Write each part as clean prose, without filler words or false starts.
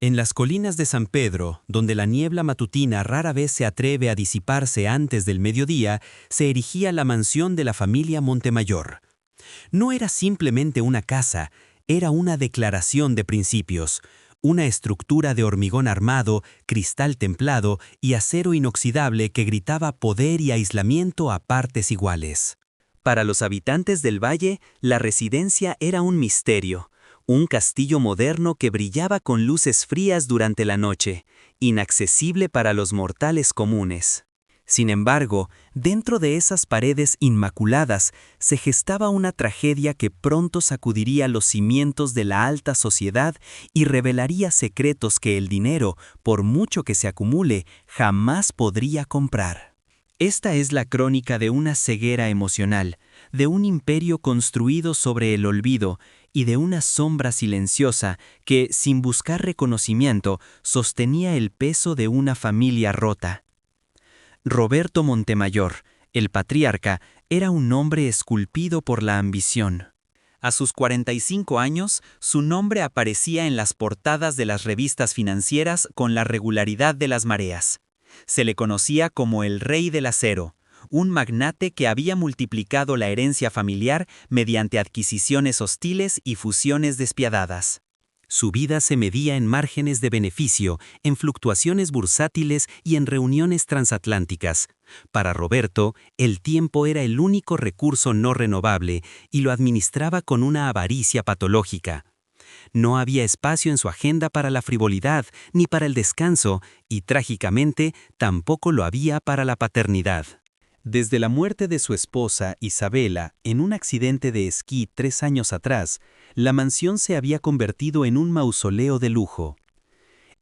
En las colinas de San Pedro, donde la niebla matutina rara vez se atreve a disiparse antes del mediodía, se erigía la mansión de la familia Montemayor. No era simplemente una casa, era una declaración de principios, una estructura de hormigón armado, cristal templado y acero inoxidable que gritaba poder y aislamiento a partes iguales. Para los habitantes del valle, la residencia era un misterio. Un castillo moderno que brillaba con luces frías durante la noche, inaccesible para los mortales comunes. Sin embargo, dentro de esas paredes inmaculadas se gestaba una tragedia que pronto sacudiría los cimientos de la alta sociedad y revelaría secretos que el dinero, por mucho que se acumule, jamás podría comprar. Esta es la crónica de una ceguera emocional, de un imperio construido sobre el olvido y de una sombra silenciosa que, sin buscar reconocimiento, sostenía el peso de una familia rota. Roberto Montemayor, el patriarca, era un hombre esculpido por la ambición. A sus 45 años, su nombre aparecía en las portadas de las revistas financieras con la regularidad de las mareas. Se le conocía como el Rey del Acero, un magnate que había multiplicado la herencia familiar mediante adquisiciones hostiles y fusiones despiadadas. Su vida se medía en márgenes de beneficio, en fluctuaciones bursátiles y en reuniones transatlánticas. Para Roberto, el tiempo era el único recurso no renovable y lo administraba con una avaricia patológica. No había espacio en su agenda para la frivolidad ni para el descanso y, trágicamente, tampoco lo había para la paternidad. Desde la muerte de su esposa, Isabela, en un accidente de esquí 3 años atrás, la mansión se había convertido en un mausoleo de lujo.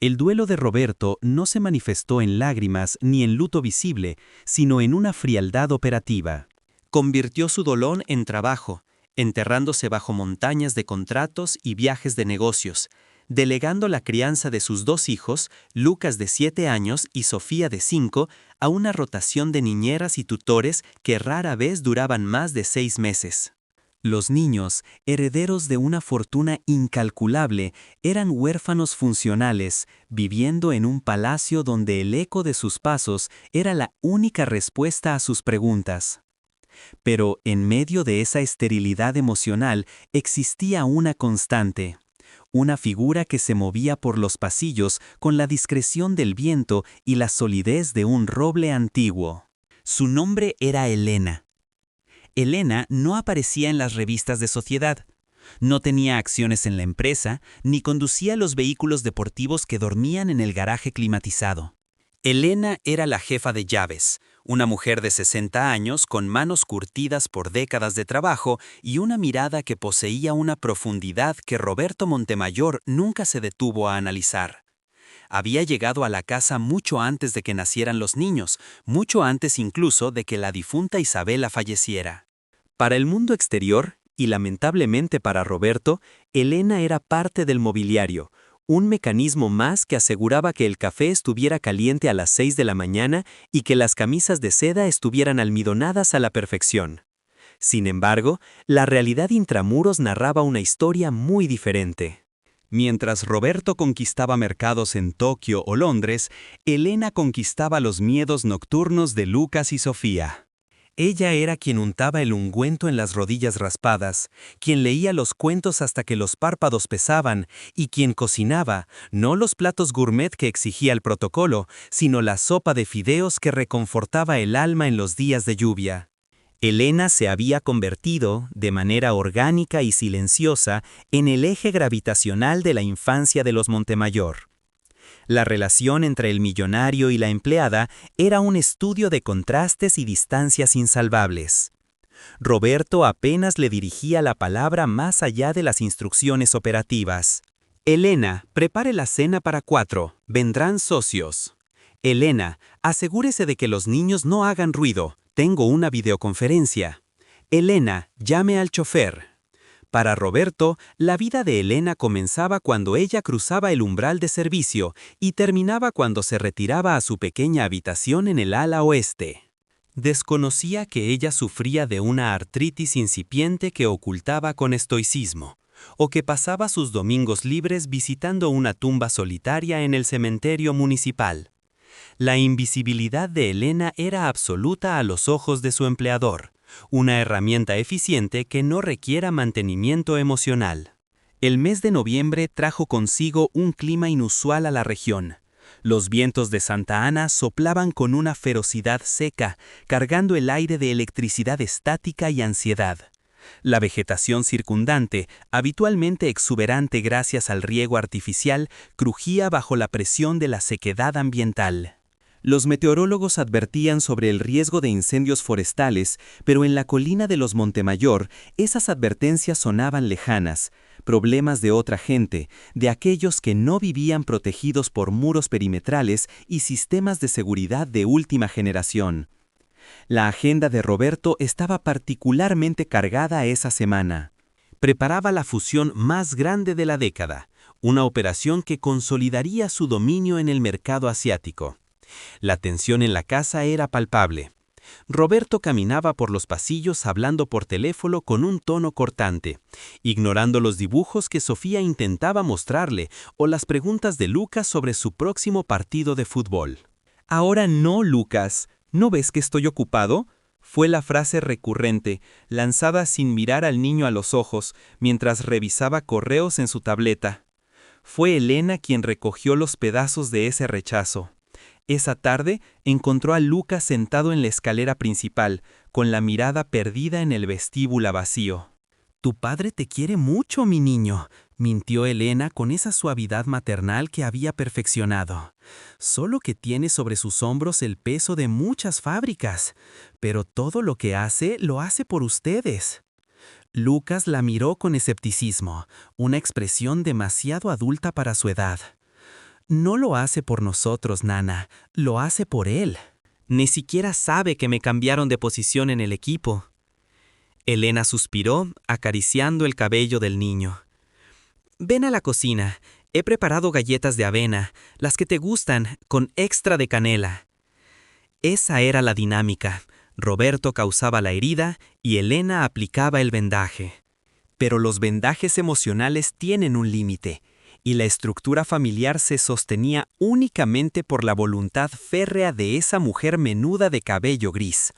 El duelo de Roberto no se manifestó en lágrimas ni en luto visible, sino en una frialdad operativa. Convirtió su dolor en trabajo, enterrándose bajo montañas de contratos y viajes de negocios, delegando la crianza de sus 2 hijos, Lucas de 7 años y Sofía de 5, a una rotación de niñeras y tutores que rara vez duraban más de 6 meses. Los niños, herederos de una fortuna incalculable, eran huérfanos funcionales, viviendo en un palacio donde el eco de sus pasos era la única respuesta a sus preguntas. Pero en medio de esa esterilidad emocional existía una constante. Una figura que se movía por los pasillos con la discreción del viento y la solidez de un roble antiguo. Su nombre era Elena. Elena no aparecía en las revistas de sociedad. No tenía acciones en la empresa, ni conducía los vehículos deportivos que dormían en el garaje climatizado. Elena era la jefa de llaves, una mujer de 60 años con manos curtidas por décadas de trabajo y una mirada que poseía una profundidad que Roberto Montemayor nunca se detuvo a analizar. Había llegado a la casa mucho antes de que nacieran los niños, mucho antes incluso de que la difunta Isabela falleciera. Para el mundo exterior, y lamentablemente para Roberto, Elena era parte del mobiliario, un mecanismo más que aseguraba que el café estuviera caliente a las 6 de la mañana y que las camisas de seda estuvieran almidonadas a la perfección. Sin embargo, la realidad intramuros narraba una historia muy diferente. Mientras Roberto conquistaba mercados en Tokio o Londres, Elena conquistaba los miedos nocturnos de Lucas y Sofía. Ella era quien untaba el ungüento en las rodillas raspadas, quien leía los cuentos hasta que los párpados pesaban y quien cocinaba, no los platos gourmet que exigía el protocolo, sino la sopa de fideos que reconfortaba el alma en los días de lluvia. Elena se había convertido, de manera orgánica y silenciosa, en el eje gravitacional de la infancia de los Montemayor. La relación entre el millonario y la empleada era un estudio de contrastes y distancias insalvables. Roberto apenas le dirigía la palabra más allá de las instrucciones operativas. Elena, prepare la cena para 4, vendrán socios. Elena, asegúrese de que los niños no hagan ruido, tengo una videoconferencia. Elena, llame al chofer. Para Roberto, la vida de Elena comenzaba cuando ella cruzaba el umbral de servicio y terminaba cuando se retiraba a su pequeña habitación en el ala oeste. Desconocía que ella sufría de una artritis incipiente que ocultaba con estoicismo. o que pasaba sus domingos libres visitando una tumba solitaria en el cementerio municipal. La invisibilidad de Elena era absoluta a los ojos de su empleador, una herramienta eficiente que no requiera mantenimiento emocional. El mes de noviembre trajo consigo un clima inusual a la región. Los vientos de Santa Ana soplaban con una ferocidad seca, cargando el aire de electricidad estática y ansiedad. La vegetación circundante, habitualmente exuberante gracias al riego artificial, crujía bajo la presión de la sequedad ambiental. Los meteorólogos advertían sobre el riesgo de incendios forestales, pero en la colina de los Montemayor, esas advertencias sonaban lejanas, problemas de otra gente, de aquellos que no vivían protegidos por muros perimetrales y sistemas de seguridad de última generación. La agenda de Roberto estaba particularmente cargada esa semana. Preparaba la fusión más grande de la década, una operación que consolidaría su dominio en el mercado asiático. La tensión en la casa era palpable. Roberto caminaba por los pasillos hablando por teléfono con un tono cortante, ignorando los dibujos que Sofía intentaba mostrarle o las preguntas de Lucas sobre su próximo partido de fútbol. «Ahora no, Lucas. ¿No ves que estoy ocupado?», fue la frase recurrente, lanzada sin mirar al niño a los ojos, mientras revisaba correos en su tableta. Fue Elena quien recogió los pedazos de ese rechazo. Esa tarde encontró a Lucas sentado en la escalera principal, con la mirada perdida en el vestíbulo vacío. «Tu padre te quiere mucho, mi niño», mintió Elena con esa suavidad maternal que había perfeccionado. «Solo que tiene sobre sus hombros el peso de muchas fábricas, pero todo lo que hace, lo hace por ustedes». Lucas la miró con escepticismo, una expresión demasiado adulta para su edad. «No lo hace por nosotros, Nana, lo hace por él. Ni siquiera sabe que me cambiaron de posición en el equipo». Elena suspiró, acariciando el cabello del niño. «Ven a la cocina. He preparado galletas de avena, las que te gustan, con extra de canela». Esa era la dinámica. Roberto causaba la herida y Elena aplicaba el vendaje. Pero los vendajes emocionales tienen un límite, y la estructura familiar se sostenía únicamente por la voluntad férrea de esa mujer menuda de cabello gris.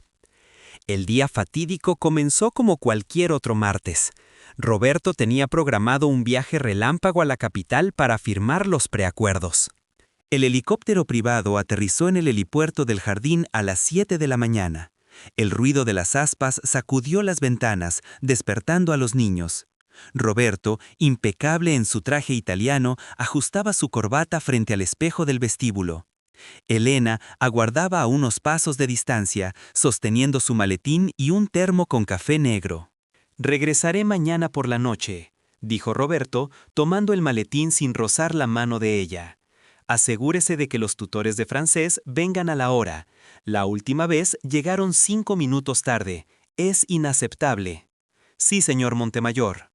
El día fatídico comenzó como cualquier otro martes. Roberto tenía programado un viaje relámpago a la capital para firmar los preacuerdos. El helicóptero privado aterrizó en el helipuerto del Jardín a las 7 de la mañana. El ruido de las aspas sacudió las ventanas, despertando a los niños. Roberto, impecable en su traje italiano, ajustaba su corbata frente al espejo del vestíbulo. Elena aguardaba a unos pasos de distancia, sosteniendo su maletín y un termo con café negro. «Regresaré mañana por la noche», dijo Roberto, tomando el maletín sin rozar la mano de ella. «Asegúrese de que los tutores de francés vengan a la hora. La última vez llegaron 5 minutos tarde. Es inaceptable». «Sí, señor Montemayor».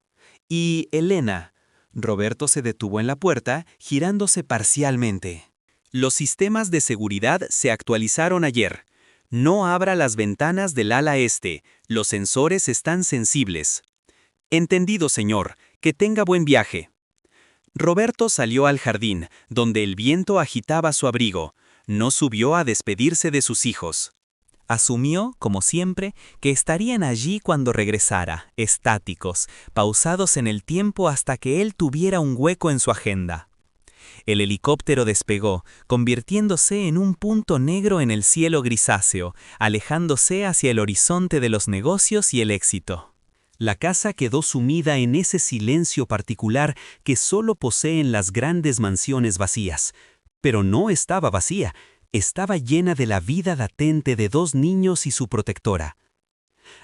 «Y, Elena». Roberto se detuvo en la puerta, girándose parcialmente. «Los sistemas de seguridad se actualizaron ayer. No abra las ventanas del ala este. Los sensores están sensibles». «Entendido, señor. Que tenga buen viaje». Roberto salió al jardín, donde el viento agitaba su abrigo. No subió a despedirse de sus hijos. Asumió, como siempre, que estarían allí cuando regresara, estáticos, pausados en el tiempo hasta que él tuviera un hueco en su agenda. El helicóptero despegó, convirtiéndose en un punto negro en el cielo grisáceo, alejándose hacia el horizonte de los negocios y el éxito. La casa quedó sumida en ese silencio particular que solo poseen las grandes mansiones vacías. Pero no estaba vacía, estaba llena de la vida latente de 2 niños y su protectora.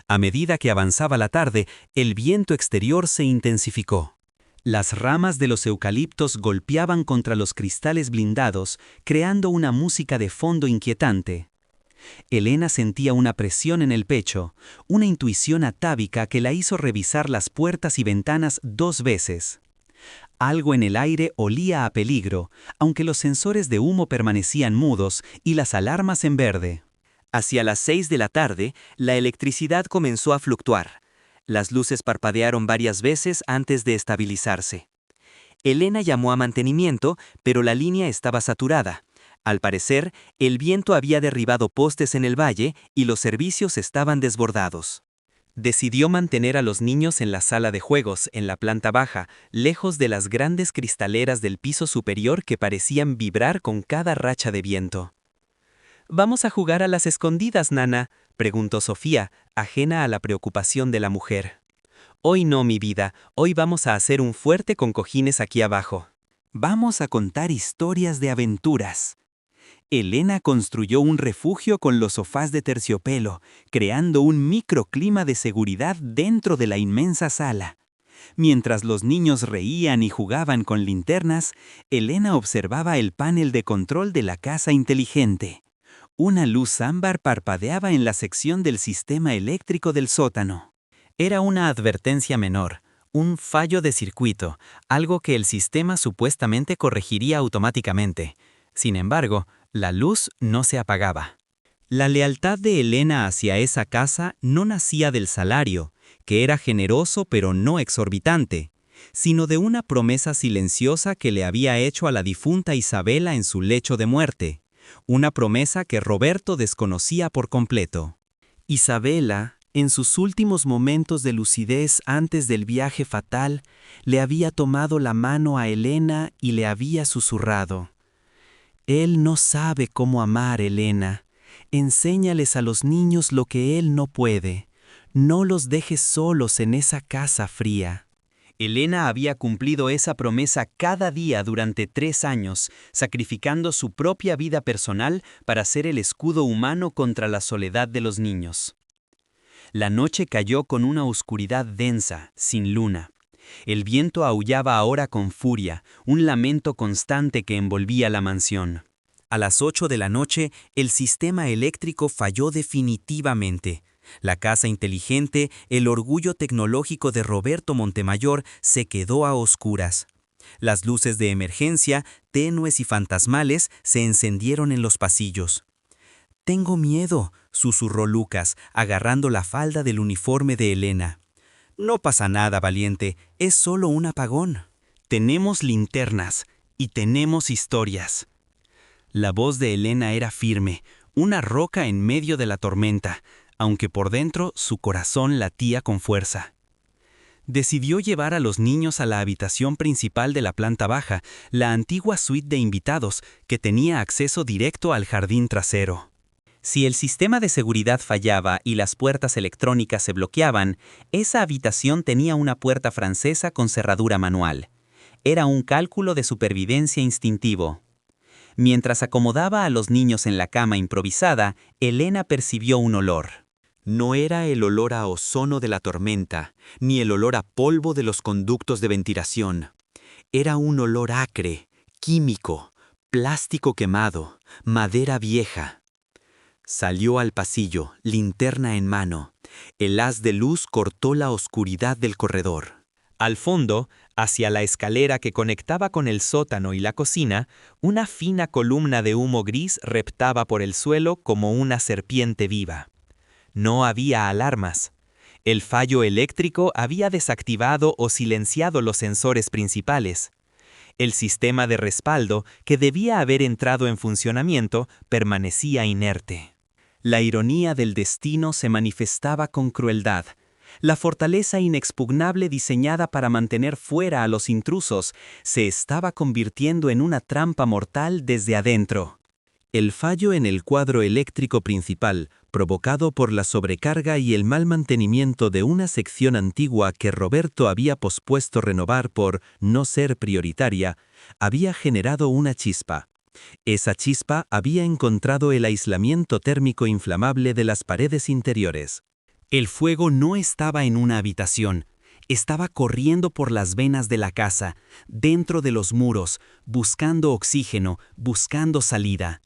A medida que avanzaba la tarde, el viento exterior se intensificó. Las ramas de los eucaliptos golpeaban contra los cristales blindados, creando una música de fondo inquietante. Elena sentía una presión en el pecho, una intuición atávica que la hizo revisar las puertas y ventanas 2 veces. Algo en el aire olía a peligro, aunque los sensores de humo permanecían mudos y las alarmas en verde. Hacia las 6 de la tarde, la electricidad comenzó a fluctuar. Las luces parpadearon varias veces antes de estabilizarse. Elena llamó a mantenimiento, pero la línea estaba saturada. Al parecer, el viento había derribado postes en el valle y los servicios estaban desbordados. Decidió mantener a los niños en la sala de juegos, en la planta baja, lejos de las grandes cristaleras del piso superior que parecían vibrar con cada racha de viento. «¿Vamos a jugar a las escondidas, Nana?», preguntó Sofía, ajena a la preocupación de la mujer. «Hoy no, mi vida, hoy vamos a hacer un fuerte con cojines aquí abajo. Vamos a contar historias de aventuras». Elena construyó un refugio con los sofás de terciopelo, creando un microclima de seguridad dentro de la inmensa sala. Mientras los niños reían y jugaban con linternas, Elena observaba el panel de control de la casa inteligente. Una luz ámbar parpadeaba en la sección del sistema eléctrico del sótano. Era una advertencia menor, un fallo de circuito, algo que el sistema supuestamente corregiría automáticamente. Sin embargo, la luz no se apagaba. La lealtad de Elena hacia esa casa no nacía del salario, que era generoso pero no exorbitante, sino de una promesa silenciosa que le había hecho a la difunta Isabela en su lecho de muerte, una promesa que Roberto desconocía por completo. Isabela, en sus últimos momentos de lucidez antes del viaje fatal, le había tomado la mano a Elena y le había susurrado: «Él no sabe cómo amar, Elena. Enséñales a los niños lo que él no puede. No los dejes solos en esa casa fría». Elena había cumplido esa promesa cada día durante 3 años, sacrificando su propia vida personal para ser el escudo humano contra la soledad de los niños. La noche cayó con una oscuridad densa, sin luna. El viento aullaba ahora con furia, un lamento constante que envolvía la mansión. A las 8 de la noche, el sistema eléctrico falló definitivamente. La casa inteligente, el orgullo tecnológico de Roberto Montemayor, se quedó a oscuras. Las luces de emergencia, tenues y fantasmales, se encendieron en los pasillos. «Tengo miedo», susurró Lucas, agarrando la falda del uniforme de Elena. «No pasa nada, valiente, es solo un apagón. Tenemos linternas y tenemos historias». La voz de Elena era firme, una roca en medio de la tormenta, aunque por dentro su corazón latía con fuerza. Decidió llevar a los niños a la habitación principal de la planta baja, la antigua suite de invitados, que tenía acceso directo al jardín trasero. Si el sistema de seguridad fallaba y las puertas electrónicas se bloqueaban, esa habitación tenía una puerta francesa con cerradura manual. Era un cálculo de supervivencia instintivo. Mientras acomodaba a los niños en la cama improvisada, Elena percibió un olor. No era el olor a ozono de la tormenta, ni el olor a polvo de los conductos de ventilación. Era un olor acre, químico, plástico quemado, madera vieja. Salió al pasillo, linterna en mano. El haz de luz cortó la oscuridad del corredor. Al fondo, hacia la escalera que conectaba con el sótano y la cocina, una fina columna de humo gris reptaba por el suelo como una serpiente viva. No había alarmas. El fallo eléctrico había desactivado o silenciado los sensores principales. El sistema de respaldo, que debía haber entrado en funcionamiento, permanecía inerte. La ironía del destino se manifestaba con crueldad. La fortaleza inexpugnable diseñada para mantener fuera a los intrusos se estaba convirtiendo en una trampa mortal desde adentro. El fallo en el cuadro eléctrico principal, provocado por la sobrecarga y el mal mantenimiento de una sección antigua que Roberto había pospuesto renovar por no ser prioritaria, había generado una chispa. Esa chispa había encontrado el aislamiento térmico inflamable de las paredes interiores. El fuego no estaba en una habitación, estaba corriendo por las venas de la casa, dentro de los muros, buscando oxígeno, buscando salida.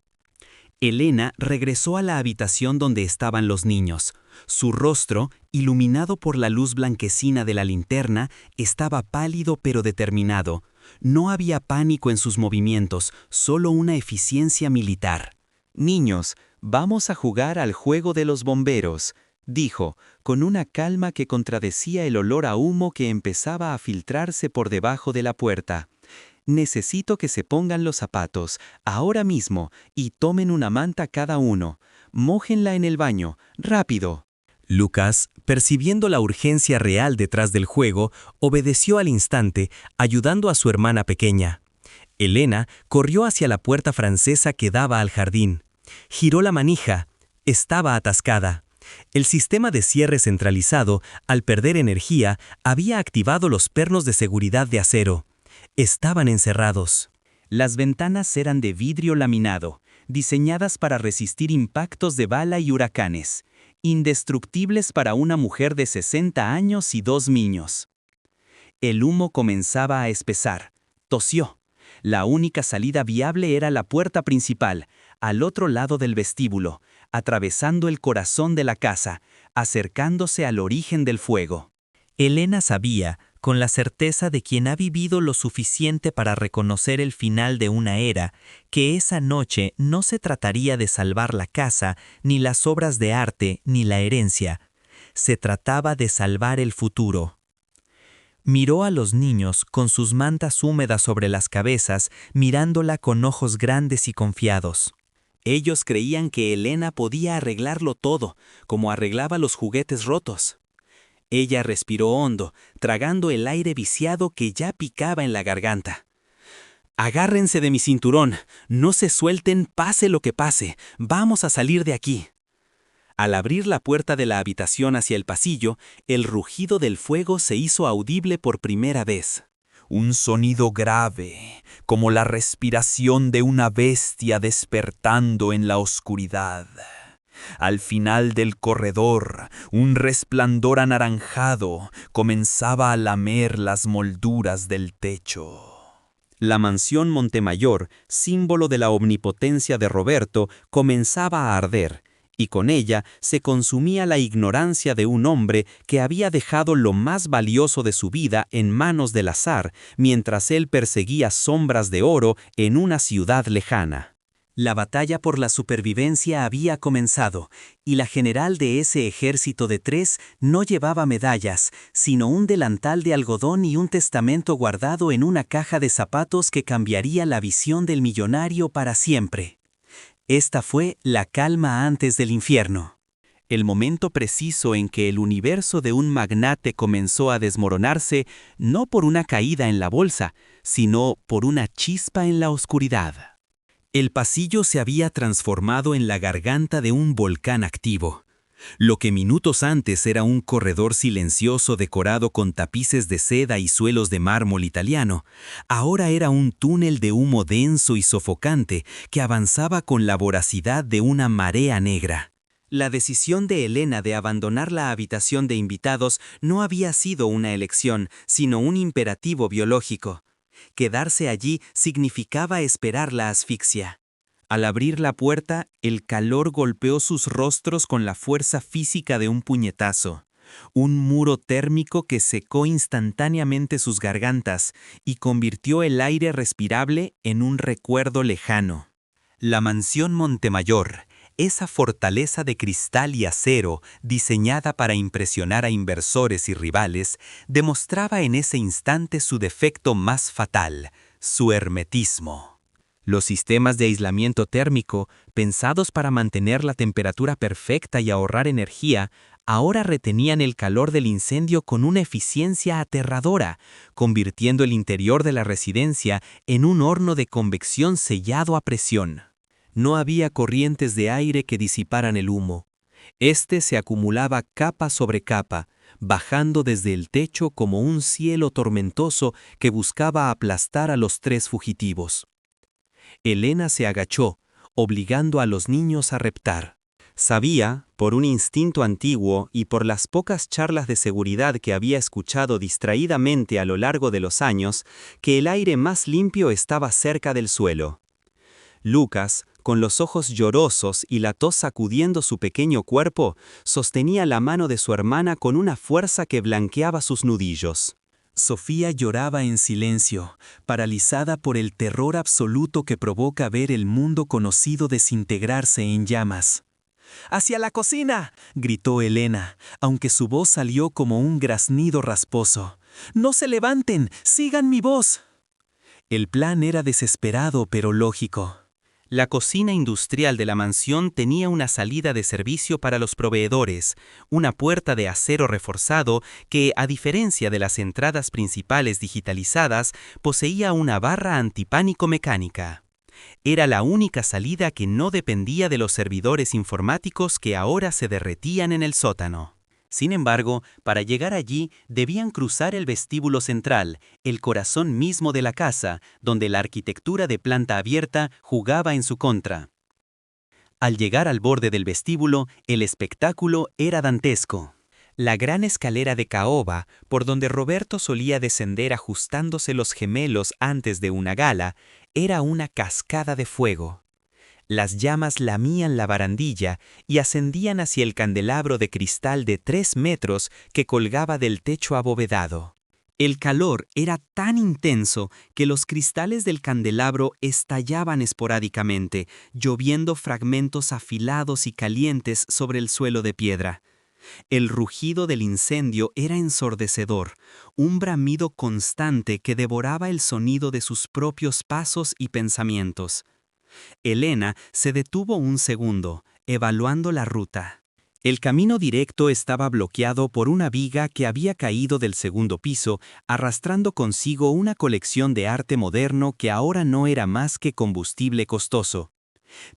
Elena regresó a la habitación donde estaban los niños. Su rostro, iluminado por la luz blanquecina de la linterna, estaba pálido pero determinado. No había pánico en sus movimientos, solo una eficiencia militar. «Niños, vamos a jugar al juego de los bomberos», dijo, con una calma que contradecía el olor a humo que empezaba a filtrarse por debajo de la puerta. Necesito que se pongan los zapatos, ahora mismo, y tomen una manta cada uno. Mójenla en el baño, rápido. Lucas, percibiendo la urgencia real detrás del juego, obedeció al instante, ayudando a su hermana pequeña. Elena corrió hacia la puerta francesa que daba al jardín. Giró la manija. Estaba atascada. El sistema de cierre centralizado, al perder energía, había activado los pernos de seguridad de acero. Estaban encerrados. Las ventanas eran de vidrio laminado, diseñadas para resistir impactos de bala y huracanes, indestructibles para una mujer de 60 años y 2 niños. El humo comenzaba a espesar. Tosió. La única salida viable era la puerta principal, al otro lado del vestíbulo, atravesando el corazón de la casa, acercándose al origen del fuego. Elena sabía, con la certeza de quien ha vivido lo suficiente para reconocer el final de una era, que esa noche no se trataría de salvar la casa, ni las obras de arte, ni la herencia. Se trataba de salvar el futuro. Miró a los niños con sus mantas húmedas sobre las cabezas, mirándola con ojos grandes y confiados. Ellos creían que Elena podía arreglarlo todo, como arreglaba los juguetes rotos. Ella respiró hondo, tragando el aire viciado que ya picaba en la garganta. «Agárrense de mi cinturón, no se suelten, pase lo que pase, vamos a salir de aquí». Al abrir la puerta de la habitación hacia el pasillo, el rugido del fuego se hizo audible por primera vez. Un sonido grave, como la respiración de una bestia despertando en la oscuridad. Al final del corredor, un resplandor anaranjado comenzaba a lamer las molduras del techo. La mansión Montemayor, símbolo de la omnipotencia de Roberto, comenzaba a arder, y con ella se consumía la ignorancia de un hombre que había dejado lo más valioso de su vida en manos del azar, mientras él perseguía sombras de oro en una ciudad lejana. La batalla por la supervivencia había comenzado, y la general de ese ejército de 3 no llevaba medallas, sino un delantal de algodón y un testamento guardado en una caja de zapatos que cambiaría la visión del millonario para siempre. Esta fue la calma antes del infierno. El momento preciso en que el universo de un magnate comenzó a desmoronarse, no por una caída en la bolsa, sino por una chispa en la oscuridad. El pasillo se había transformado en la garganta de un volcán activo. Lo que minutos antes era un corredor silencioso decorado con tapices de seda y suelos de mármol italiano, ahora era un túnel de humo denso y sofocante que avanzaba con la voracidad de una marea negra. La decisión de Elena de abandonar la habitación de invitados no había sido una elección, sino un imperativo biológico. Quedarse allí significaba esperar la asfixia. Al abrir la puerta, el calor golpeó sus rostros con la fuerza física de un puñetazo. Un muro térmico que secó instantáneamente sus gargantas y convirtió el aire respirable en un recuerdo lejano. La mansión Montemayor, esa fortaleza de cristal y acero diseñada para impresionar a inversores y rivales, demostraba en ese instante su defecto más fatal, su hermetismo. Los sistemas de aislamiento térmico, pensados para mantener la temperatura perfecta y ahorrar energía, ahora retenían el calor del incendio con una eficiencia aterradora, convirtiendo el interior de la residencia en un horno de convección sellado a presión. No había corrientes de aire que disiparan el humo. Este se acumulaba capa sobre capa, bajando desde el techo como un cielo tormentoso que buscaba aplastar a los 3 fugitivos. Elena se agachó, obligando a los niños a reptar. Sabía, por un instinto antiguo y por las pocas charlas de seguridad que había escuchado distraídamente a lo largo de los años, que el aire más limpio estaba cerca del suelo. Lucas, con los ojos llorosos y la tos sacudiendo su pequeño cuerpo, sostenía la mano de su hermana con una fuerza que blanqueaba sus nudillos. Sofía lloraba en silencio, paralizada por el terror absoluto que provoca ver el mundo conocido desintegrarse en llamas. ¡Hacia la cocina!, gritó Elena, aunque su voz salió como un graznido rasposo. ¡No se levanten! ¡Sigan mi voz! El plan era desesperado pero lógico. La cocina industrial de la mansión tenía una salida de servicio para los proveedores, una puerta de acero reforzado que, a diferencia de las entradas principales digitalizadas, poseía una barra antipánico mecánica. Era la única salida que no dependía de los servidores informáticos que ahora se derretían en el sótano. Sin embargo, para llegar allí debían cruzar el vestíbulo central, el corazón mismo de la casa, donde la arquitectura de planta abierta jugaba en su contra. Al llegar al borde del vestíbulo, el espectáculo era dantesco. La gran escalera de caoba, por donde Roberto solía descender ajustándose los gemelos antes de una gala, era una cascada de fuego. Las llamas lamían la barandilla y ascendían hacia el candelabro de cristal de 3 metros que colgaba del techo abovedado. El calor era tan intenso que los cristales del candelabro estallaban esporádicamente, lloviendo fragmentos afilados y calientes sobre el suelo de piedra. El rugido del incendio era ensordecedor, un bramido constante que devoraba el sonido de sus propios pasos y pensamientos. Elena se detuvo un segundo, evaluando la ruta. El camino directo estaba bloqueado por una viga que había caído del segundo piso, arrastrando consigo una colección de arte moderno que ahora no era más que combustible costoso.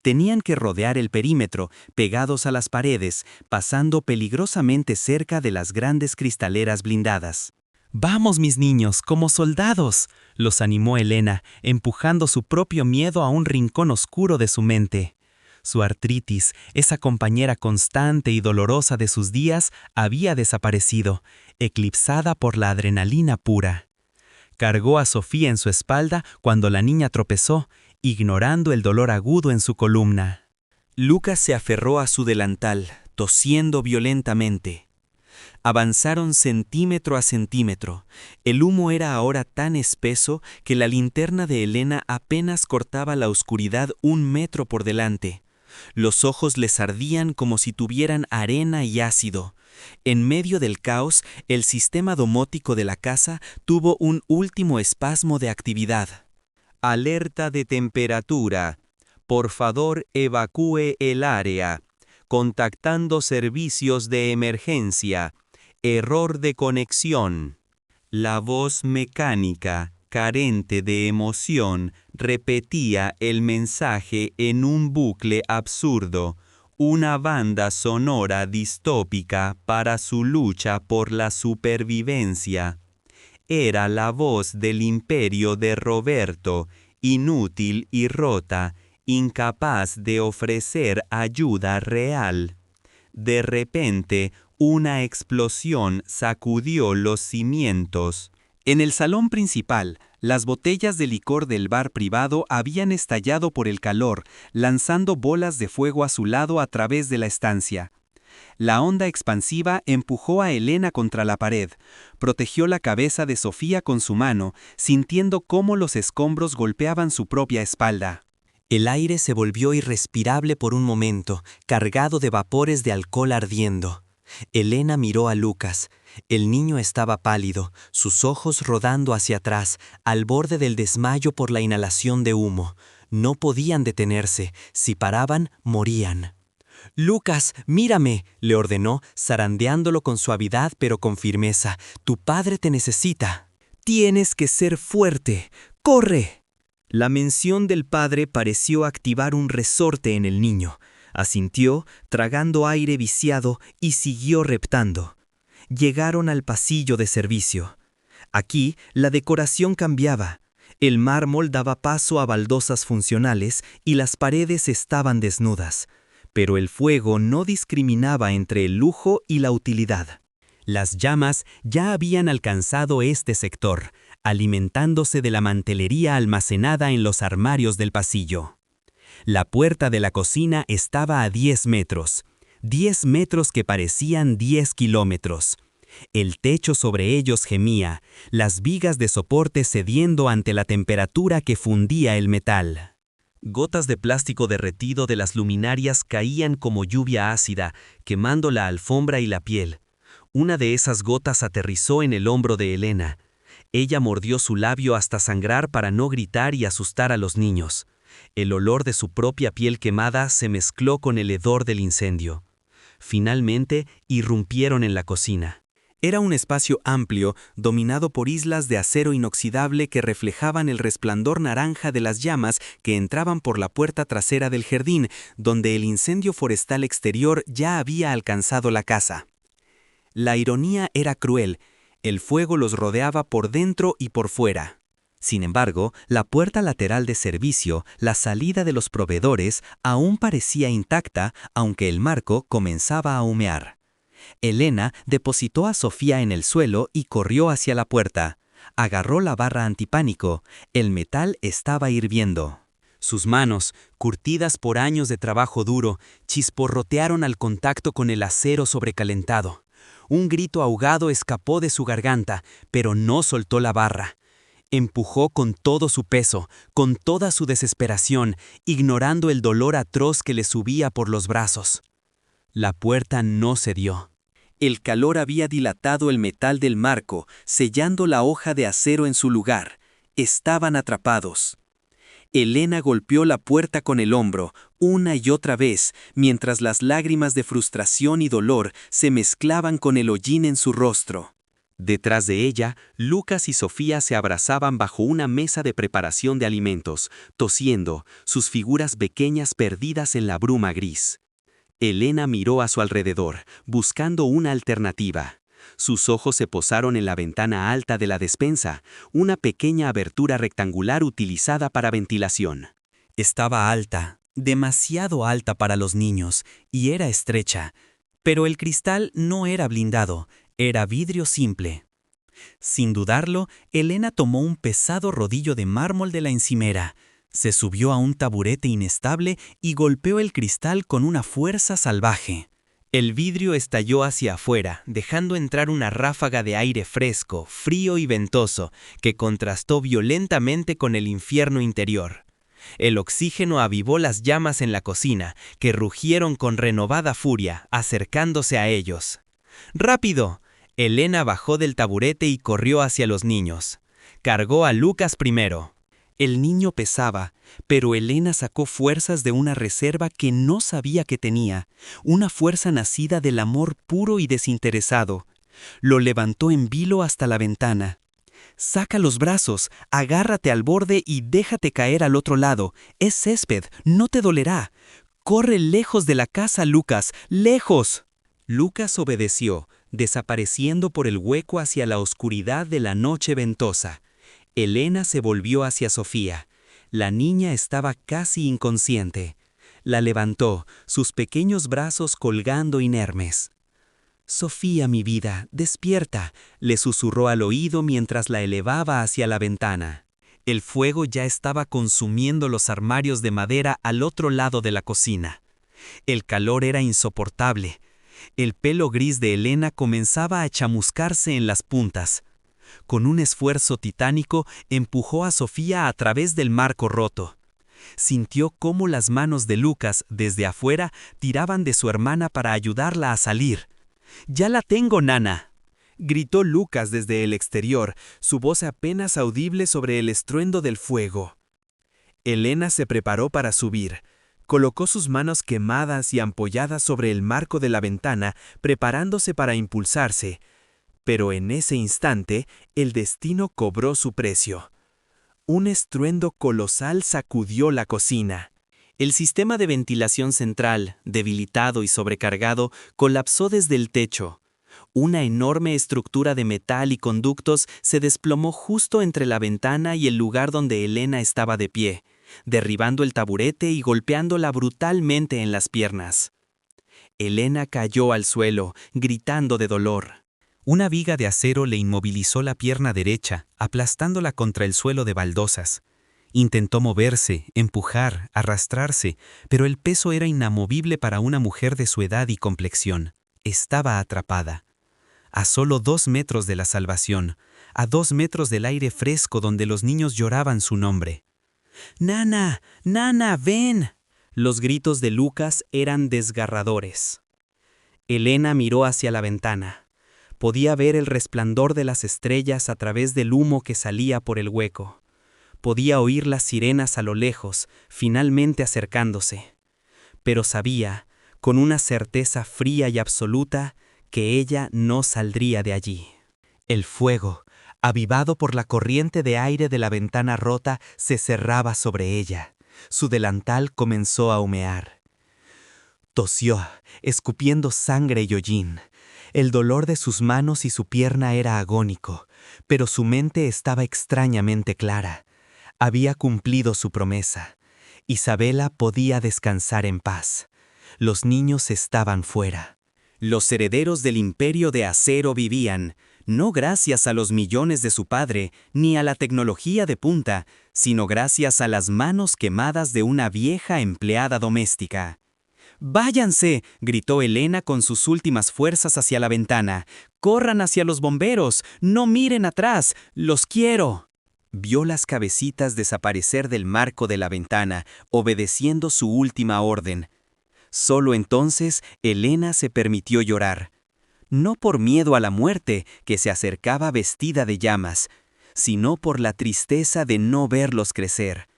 Tenían que rodear el perímetro, pegados a las paredes, pasando peligrosamente cerca de las grandes cristaleras blindadas. «¡Vamos, mis niños, como soldados!», los animó Elena, empujando su propio miedo a un rincón oscuro de su mente. Su artritis, esa compañera constante y dolorosa de sus días, había desaparecido, eclipsada por la adrenalina pura. Cargó a Sofía en su espalda cuando la niña tropezó, ignorando el dolor agudo en su columna. Lucas se aferró a su delantal, tosiendo violentamente. Avanzaron centímetro a centímetro. El humo era ahora tan espeso que la linterna de Elena apenas cortaba la oscuridad 1 metro por delante. Los ojos les ardían como si tuvieran arena y ácido. En medio del caos, el sistema domótico de la casa tuvo un último espasmo de actividad. «Alerta de temperatura. Por favor, evacúe el área. Contactando servicios de emergencia. Error de conexión». La voz mecánica, carente de emoción, repetía el mensaje en un bucle absurdo, una banda sonora distópica para su lucha por la supervivencia. Era la voz del imperio de Roberto, inútil y rota, incapaz de ofrecer ayuda real. De repente, una explosión sacudió los cimientos. En el salón principal, las botellas de licor del bar privado habían estallado por el calor, lanzando bolas de fuego azulado a través de la estancia. La onda expansiva empujó a Elena contra la pared, protegió la cabeza de Sofía con su mano, sintiendo cómo los escombros golpeaban su propia espalda. El aire se volvió irrespirable por un momento, cargado de vapores de alcohol ardiendo. Elena miró a Lucas. El niño estaba pálido, sus ojos rodando hacia atrás, al borde del desmayo por la inhalación de humo. No podían detenerse, si paraban, morían. «Lucas, mírame», le ordenó, zarandeándolo con suavidad pero con firmeza. «Tu padre te necesita. Tienes que ser fuerte. ¡Corre!». La mención del padre pareció activar un resorte en el niño. Asintió, tragando aire viciado, y siguió reptando. Llegaron al pasillo de servicio. Aquí, la decoración cambiaba. El mármol daba paso a baldosas funcionales y las paredes estaban desnudas. Pero el fuego no discriminaba entre el lujo y la utilidad. Las llamas ya habían alcanzado este sector, alimentándose de la mantelería almacenada en los armarios del pasillo. La puerta de la cocina estaba a 10 metros. 10 metros que parecían 10 kilómetros. El techo sobre ellos gemía, las vigas de soporte cediendo ante la temperatura que fundía el metal. Gotas de plástico derretido de las luminarias caían como lluvia ácida, quemando la alfombra y la piel. Una de esas gotas aterrizó en el hombro de Elena. Ella mordió su labio hasta sangrar para no gritar y asustar a los niños. El olor de su propia piel quemada se mezcló con el hedor del incendio. Finalmente, irrumpieron en la cocina. Era un espacio amplio, dominado por islas de acero inoxidable que reflejaban el resplandor naranja de las llamas que entraban por la puerta trasera del jardín, donde el incendio forestal exterior ya había alcanzado la casa. La ironía era cruel. El fuego los rodeaba por dentro y por fuera. Sin embargo, la puerta lateral de servicio, la salida de los proveedores, aún parecía intacta, aunque el marco comenzaba a humear. Elena depositó a Sofía en el suelo y corrió hacia la puerta. Agarró la barra antipánico. El metal estaba hirviendo. Sus manos, curtidas por años de trabajo duro, chisporrotearon al contacto con el acero sobrecalentado. Un grito ahogado escapó de su garganta, pero no soltó la barra. Empujó con todo su peso, con toda su desesperación, ignorando el dolor atroz que le subía por los brazos. La puerta no cedió. El calor había dilatado el metal del marco, sellando la hoja de acero en su lugar. Estaban atrapados. Elena golpeó la puerta con el hombro, una y otra vez, mientras las lágrimas de frustración y dolor se mezclaban con el hollín en su rostro. Detrás de ella, Lucas y Sofía se abrazaban bajo una mesa de preparación de alimentos, tosiendo, sus figuras pequeñas perdidas en la bruma gris. Elena miró a su alrededor, buscando una alternativa. Sus ojos se posaron en la ventana alta de la despensa, una pequeña abertura rectangular utilizada para ventilación. Estaba alta, demasiado alta para los niños, y era estrecha, pero el cristal no era blindado, era vidrio simple. Sin dudarlo, Elena tomó un pesado rodillo de mármol de la encimera, se subió a un taburete inestable y golpeó el cristal con una fuerza salvaje. El vidrio estalló hacia afuera, dejando entrar una ráfaga de aire fresco, frío y ventoso, que contrastó violentamente con el infierno interior. El oxígeno avivó las llamas en la cocina, que rugieron con renovada furia, acercándose a ellos. ¡Rápido! Elena bajó del taburete y corrió hacia los niños. Cargó a Lucas primero. El niño pesaba, pero Elena sacó fuerzas de una reserva que no sabía que tenía, una fuerza nacida del amor puro y desinteresado. Lo levantó en vilo hasta la ventana. Saca los brazos, agárrate al borde y déjate caer al otro lado. Es césped, no te dolerá. Corre lejos de la casa, Lucas, lejos. Lucas obedeció, desapareciendo por el hueco hacia la oscuridad de la noche ventosa. Elena se volvió hacia Sofía. La niña estaba casi inconsciente. La levantó, sus pequeños brazos colgando inermes. «Sofía, mi vida, despierta», le susurró al oído mientras la elevaba hacia la ventana. El fuego ya estaba consumiendo los armarios de madera al otro lado de la cocina. El calor era insoportable. El pelo gris de Elena comenzaba a chamuscarse en las puntas. Con un esfuerzo titánico, empujó a Sofía a través del marco roto. Sintió cómo las manos de Lucas, desde afuera, tiraban de su hermana para ayudarla a salir. «¡Ya la tengo, nana!», gritó Lucas desde el exterior, su voz apenas audible sobre el estruendo del fuego. Elena se preparó para subir. Colocó sus manos quemadas y ampolladas sobre el marco de la ventana, preparándose para impulsarse. Pero en ese instante, el destino cobró su precio. Un estruendo colosal sacudió la cocina. El sistema de ventilación central, debilitado y sobrecargado, colapsó desde el techo. Una enorme estructura de metal y conductos se desplomó justo entre la ventana y el lugar donde Elena estaba de pie, derribando el taburete y golpeándola brutalmente en las piernas. Elena cayó al suelo, gritando de dolor. Una viga de acero le inmovilizó la pierna derecha, aplastándola contra el suelo de baldosas. Intentó moverse, empujar, arrastrarse, pero el peso era inamovible para una mujer de su edad y complexión. Estaba atrapada. A solo 2 metros de la salvación, a 2 metros del aire fresco donde los niños lloraban su nombre. «¡Nana! ¡Nana, ven!». Los gritos de Lucas eran desgarradores. Elena miró hacia la ventana. Podía ver el resplandor de las estrellas a través del humo que salía por el hueco. Podía oír las sirenas a lo lejos, finalmente acercándose. Pero sabía, con una certeza fría y absoluta, que ella no saldría de allí. El fuego, avivado por la corriente de aire de la ventana rota, se cerraba sobre ella. Su delantal comenzó a humear. Tosió, escupiendo sangre y hollín. El dolor de sus manos y su pierna era agónico, pero su mente estaba extrañamente clara. Había cumplido su promesa. Isabela podía descansar en paz. Los niños estaban fuera. Los herederos del imperio de acero vivían, no gracias a los millones de su padre, ni a la tecnología de punta, sino gracias a las manos quemadas de una vieja empleada doméstica. «¡Váyanse!», gritó Elena con sus últimas fuerzas hacia la ventana. «¡Corran hacia los bomberos! ¡No miren atrás! ¡Los quiero!». Vio las cabecitas desaparecer del marco de la ventana, obedeciendo su última orden. Solo entonces Elena se permitió llorar. No por miedo a la muerte, que se acercaba vestida de llamas, sino por la tristeza de no verlos crecer,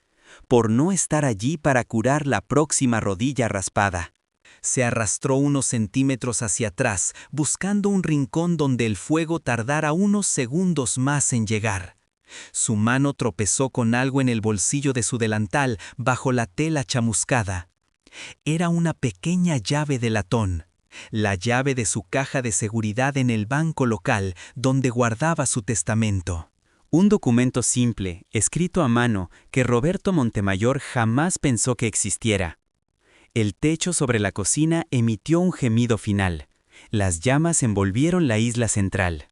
por no estar allí para curar la próxima rodilla raspada. Se arrastró unos centímetros hacia atrás, buscando un rincón donde el fuego tardara unos segundos más en llegar. Su mano tropezó con algo en el bolsillo de su delantal, bajo la tela chamuscada. Era una pequeña llave de latón, la llave de su caja de seguridad en el banco local, donde guardaba su testamento. Un documento simple, escrito a mano, que Roberto Montemayor jamás pensó que existiera. El techo sobre la cocina emitió un gemido final. Las llamas envolvieron la isla central.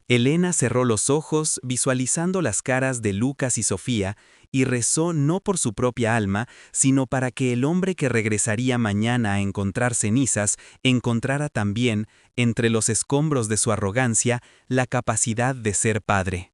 Elena cerró los ojos, visualizando las caras de Lucas y Sofía, y rezó no por su propia alma, sino para que el hombre que regresaría mañana a encontrar cenizas encontrara también, entre los escombros de su arrogancia, la capacidad de ser padre.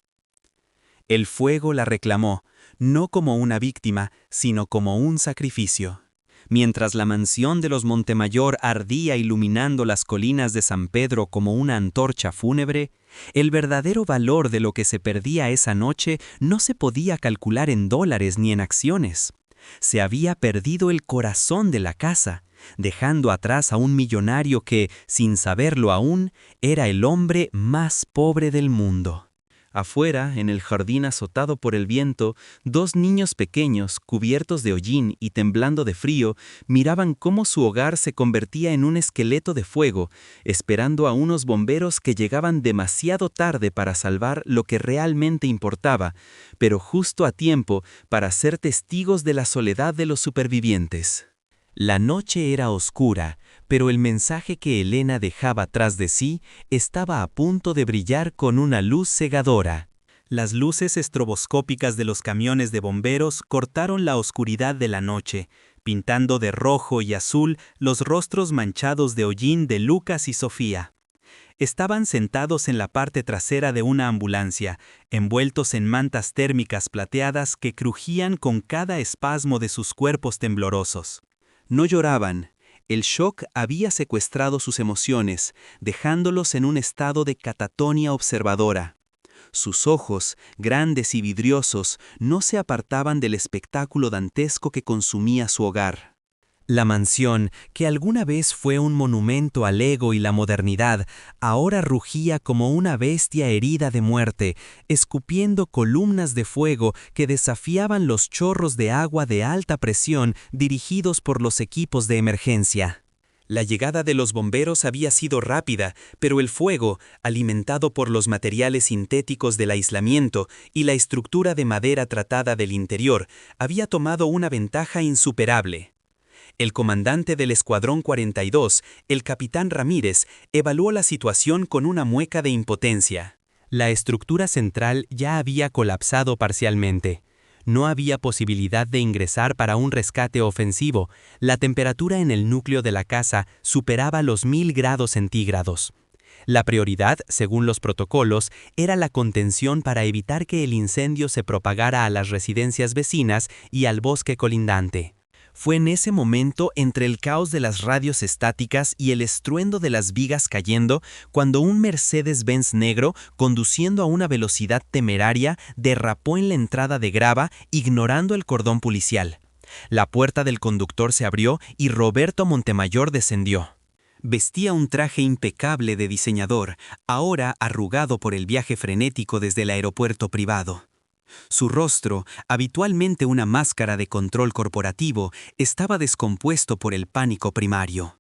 El fuego la reclamó, no como una víctima, sino como un sacrificio. Mientras la mansión de los Montemayor ardía iluminando las colinas de San Pedro como una antorcha fúnebre, el verdadero valor de lo que se perdía esa noche no se podía calcular en dólares ni en acciones. Se había perdido el corazón de la casa, dejando atrás a un millonario que, sin saberlo aún, era el hombre más pobre del mundo. Afuera, en el jardín azotado por el viento, dos niños pequeños, cubiertos de hollín y temblando de frío, miraban cómo su hogar se convertía en un esqueleto de fuego, esperando a unos bomberos que llegaban demasiado tarde para salvar lo que realmente importaba, pero justo a tiempo para ser testigos de la soledad de los supervivientes. La noche era oscura, pero el mensaje que Elena dejaba tras de sí estaba a punto de brillar con una luz cegadora. Las luces estroboscópicas de los camiones de bomberos cortaron la oscuridad de la noche, pintando de rojo y azul los rostros manchados de hollín de Lucas y Sofía. Estaban sentados en la parte trasera de una ambulancia, envueltos en mantas térmicas plateadas que crujían con cada espasmo de sus cuerpos temblorosos. No lloraban. El shock había secuestrado sus emociones, dejándolos en un estado de catatonia observadora. Sus ojos, grandes y vidriosos, no se apartaban del espectáculo dantesco que consumía su hogar. La mansión, que alguna vez fue un monumento al ego y la modernidad, ahora rugía como una bestia herida de muerte, escupiendo columnas de fuego que desafiaban los chorros de agua de alta presión dirigidos por los equipos de emergencia. La llegada de los bomberos había sido rápida, pero el fuego, alimentado por los materiales sintéticos del aislamiento y la estructura de madera tratada del interior, había tomado una ventaja insuperable. El comandante del Escuadrón 42, el capitán Ramírez, evaluó la situación con una mueca de impotencia. La estructura central ya había colapsado parcialmente. No había posibilidad de ingresar para un rescate ofensivo. La temperatura en el núcleo de la casa superaba los 1000 grados centígrados. La prioridad, según los protocolos, era la contención para evitar que el incendio se propagara a las residencias vecinas y al bosque colindante. Fue en ese momento, entre el caos de las radios estáticas y el estruendo de las vigas cayendo, cuando un Mercedes-Benz negro, conduciendo a una velocidad temeraria, derrapó en la entrada de grava, ignorando el cordón policial. La puerta del conductor se abrió y Roberto Montemayor descendió. Vestía un traje impecable de diseñador, ahora arrugado por el viaje frenético desde el aeropuerto privado. Su rostro, habitualmente una máscara de control corporativo, estaba descompuesto por el pánico primario.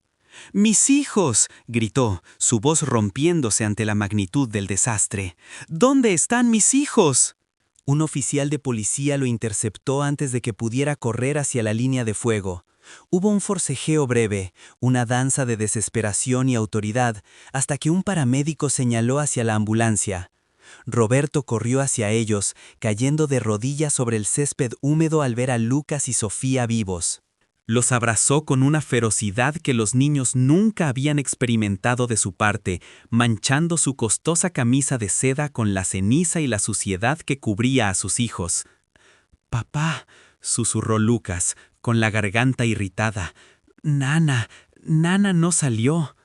«¡Mis hijos!», gritó, su voz rompiéndose ante la magnitud del desastre. «¿Dónde están mis hijos?». Un oficial de policía lo interceptó antes de que pudiera correr hacia la línea de fuego. Hubo un forcejeo breve, una danza de desesperación y autoridad, hasta que un paramédico señaló hacia la ambulancia. Roberto corrió hacia ellos, cayendo de rodillas sobre el césped húmedo al ver a Lucas y Sofía vivos. Los abrazó con una ferocidad que los niños nunca habían experimentado de su parte, manchando su costosa camisa de seda con la ceniza y la suciedad que cubría a sus hijos. «Papá», susurró Lucas, con la garganta irritada. «Nana no salió».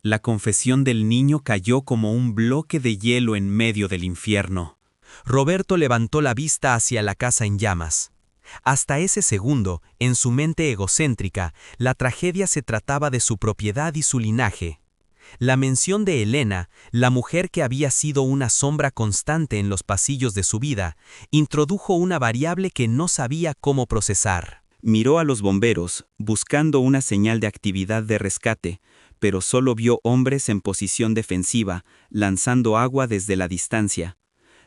La confesión del niño cayó como un bloque de hielo en medio del infierno. Roberto levantó la vista hacia la casa en llamas. Hasta ese segundo, en su mente egocéntrica, la tragedia se trataba de su propiedad y su linaje. La mención de Elena, la mujer que había sido una sombra constante en los pasillos de su vida, introdujo una variable que no sabía cómo procesar. Miró a los bomberos, buscando una señal de actividad de rescate, pero solo vio hombres en posición defensiva, lanzando agua desde la distancia.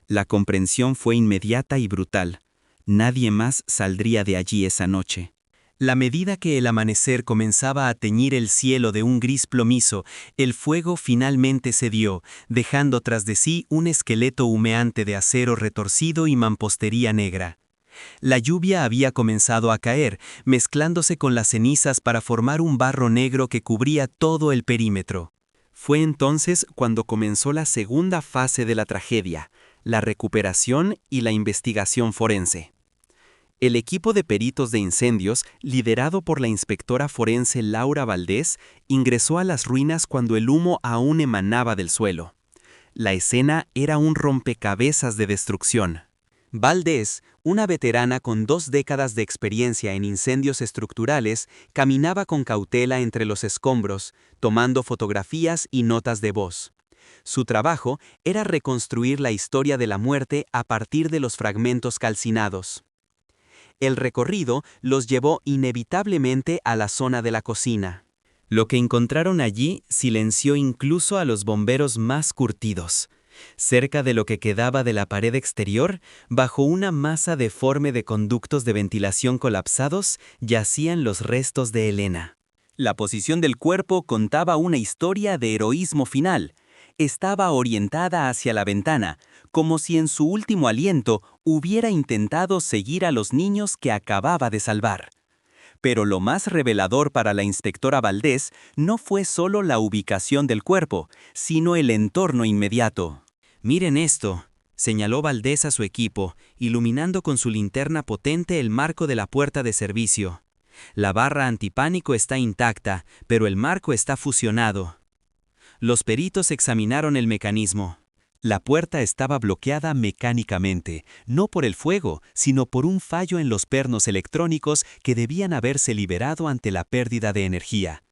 La comprensión fue inmediata y brutal. Nadie más saldría de allí esa noche. A medida que el amanecer comenzaba a teñir el cielo de un gris plomizo, el fuego finalmente cedió, dejando tras de sí un esqueleto humeante de acero retorcido y mampostería negra. La lluvia había comenzado a caer, mezclándose con las cenizas para formar un barro negro que cubría todo el perímetro. Fue entonces cuando comenzó la segunda fase de la tragedia, la recuperación y la investigación forense. El equipo de peritos de incendios, liderado por la inspectora forense Laura Valdés, ingresó a las ruinas cuando el humo aún emanaba del suelo. La escena era un rompecabezas de destrucción. Valdés, una veterana con 2 décadas de experiencia en incendios estructurales, caminaba con cautela entre los escombros, tomando fotografías y notas de voz. Su trabajo era reconstruir la historia de la muerte a partir de los fragmentos calcinados. El recorrido los llevó inevitablemente a la zona de la cocina. Lo que encontraron allí silenció incluso a los bomberos más curtidos. Cerca de lo que quedaba de la pared exterior, bajo una masa deforme de conductos de ventilación colapsados, yacían los restos de Elena. La posición del cuerpo contaba una historia de heroísmo final. Estaba orientada hacia la ventana, como si en su último aliento hubiera intentado seguir a los niños que acababa de salvar. Pero lo más revelador para la inspectora Valdés no fue solo la ubicación del cuerpo, sino el entorno inmediato. «Miren esto», señaló Valdés a su equipo, iluminando con su linterna potente el marco de la puerta de servicio. «La barra antipánico está intacta, pero el marco está fusionado». Los peritos examinaron el mecanismo. La puerta estaba bloqueada mecánicamente, no por el fuego, sino por un fallo en los pernos electrónicos que debían haberse liberado ante la pérdida de energía.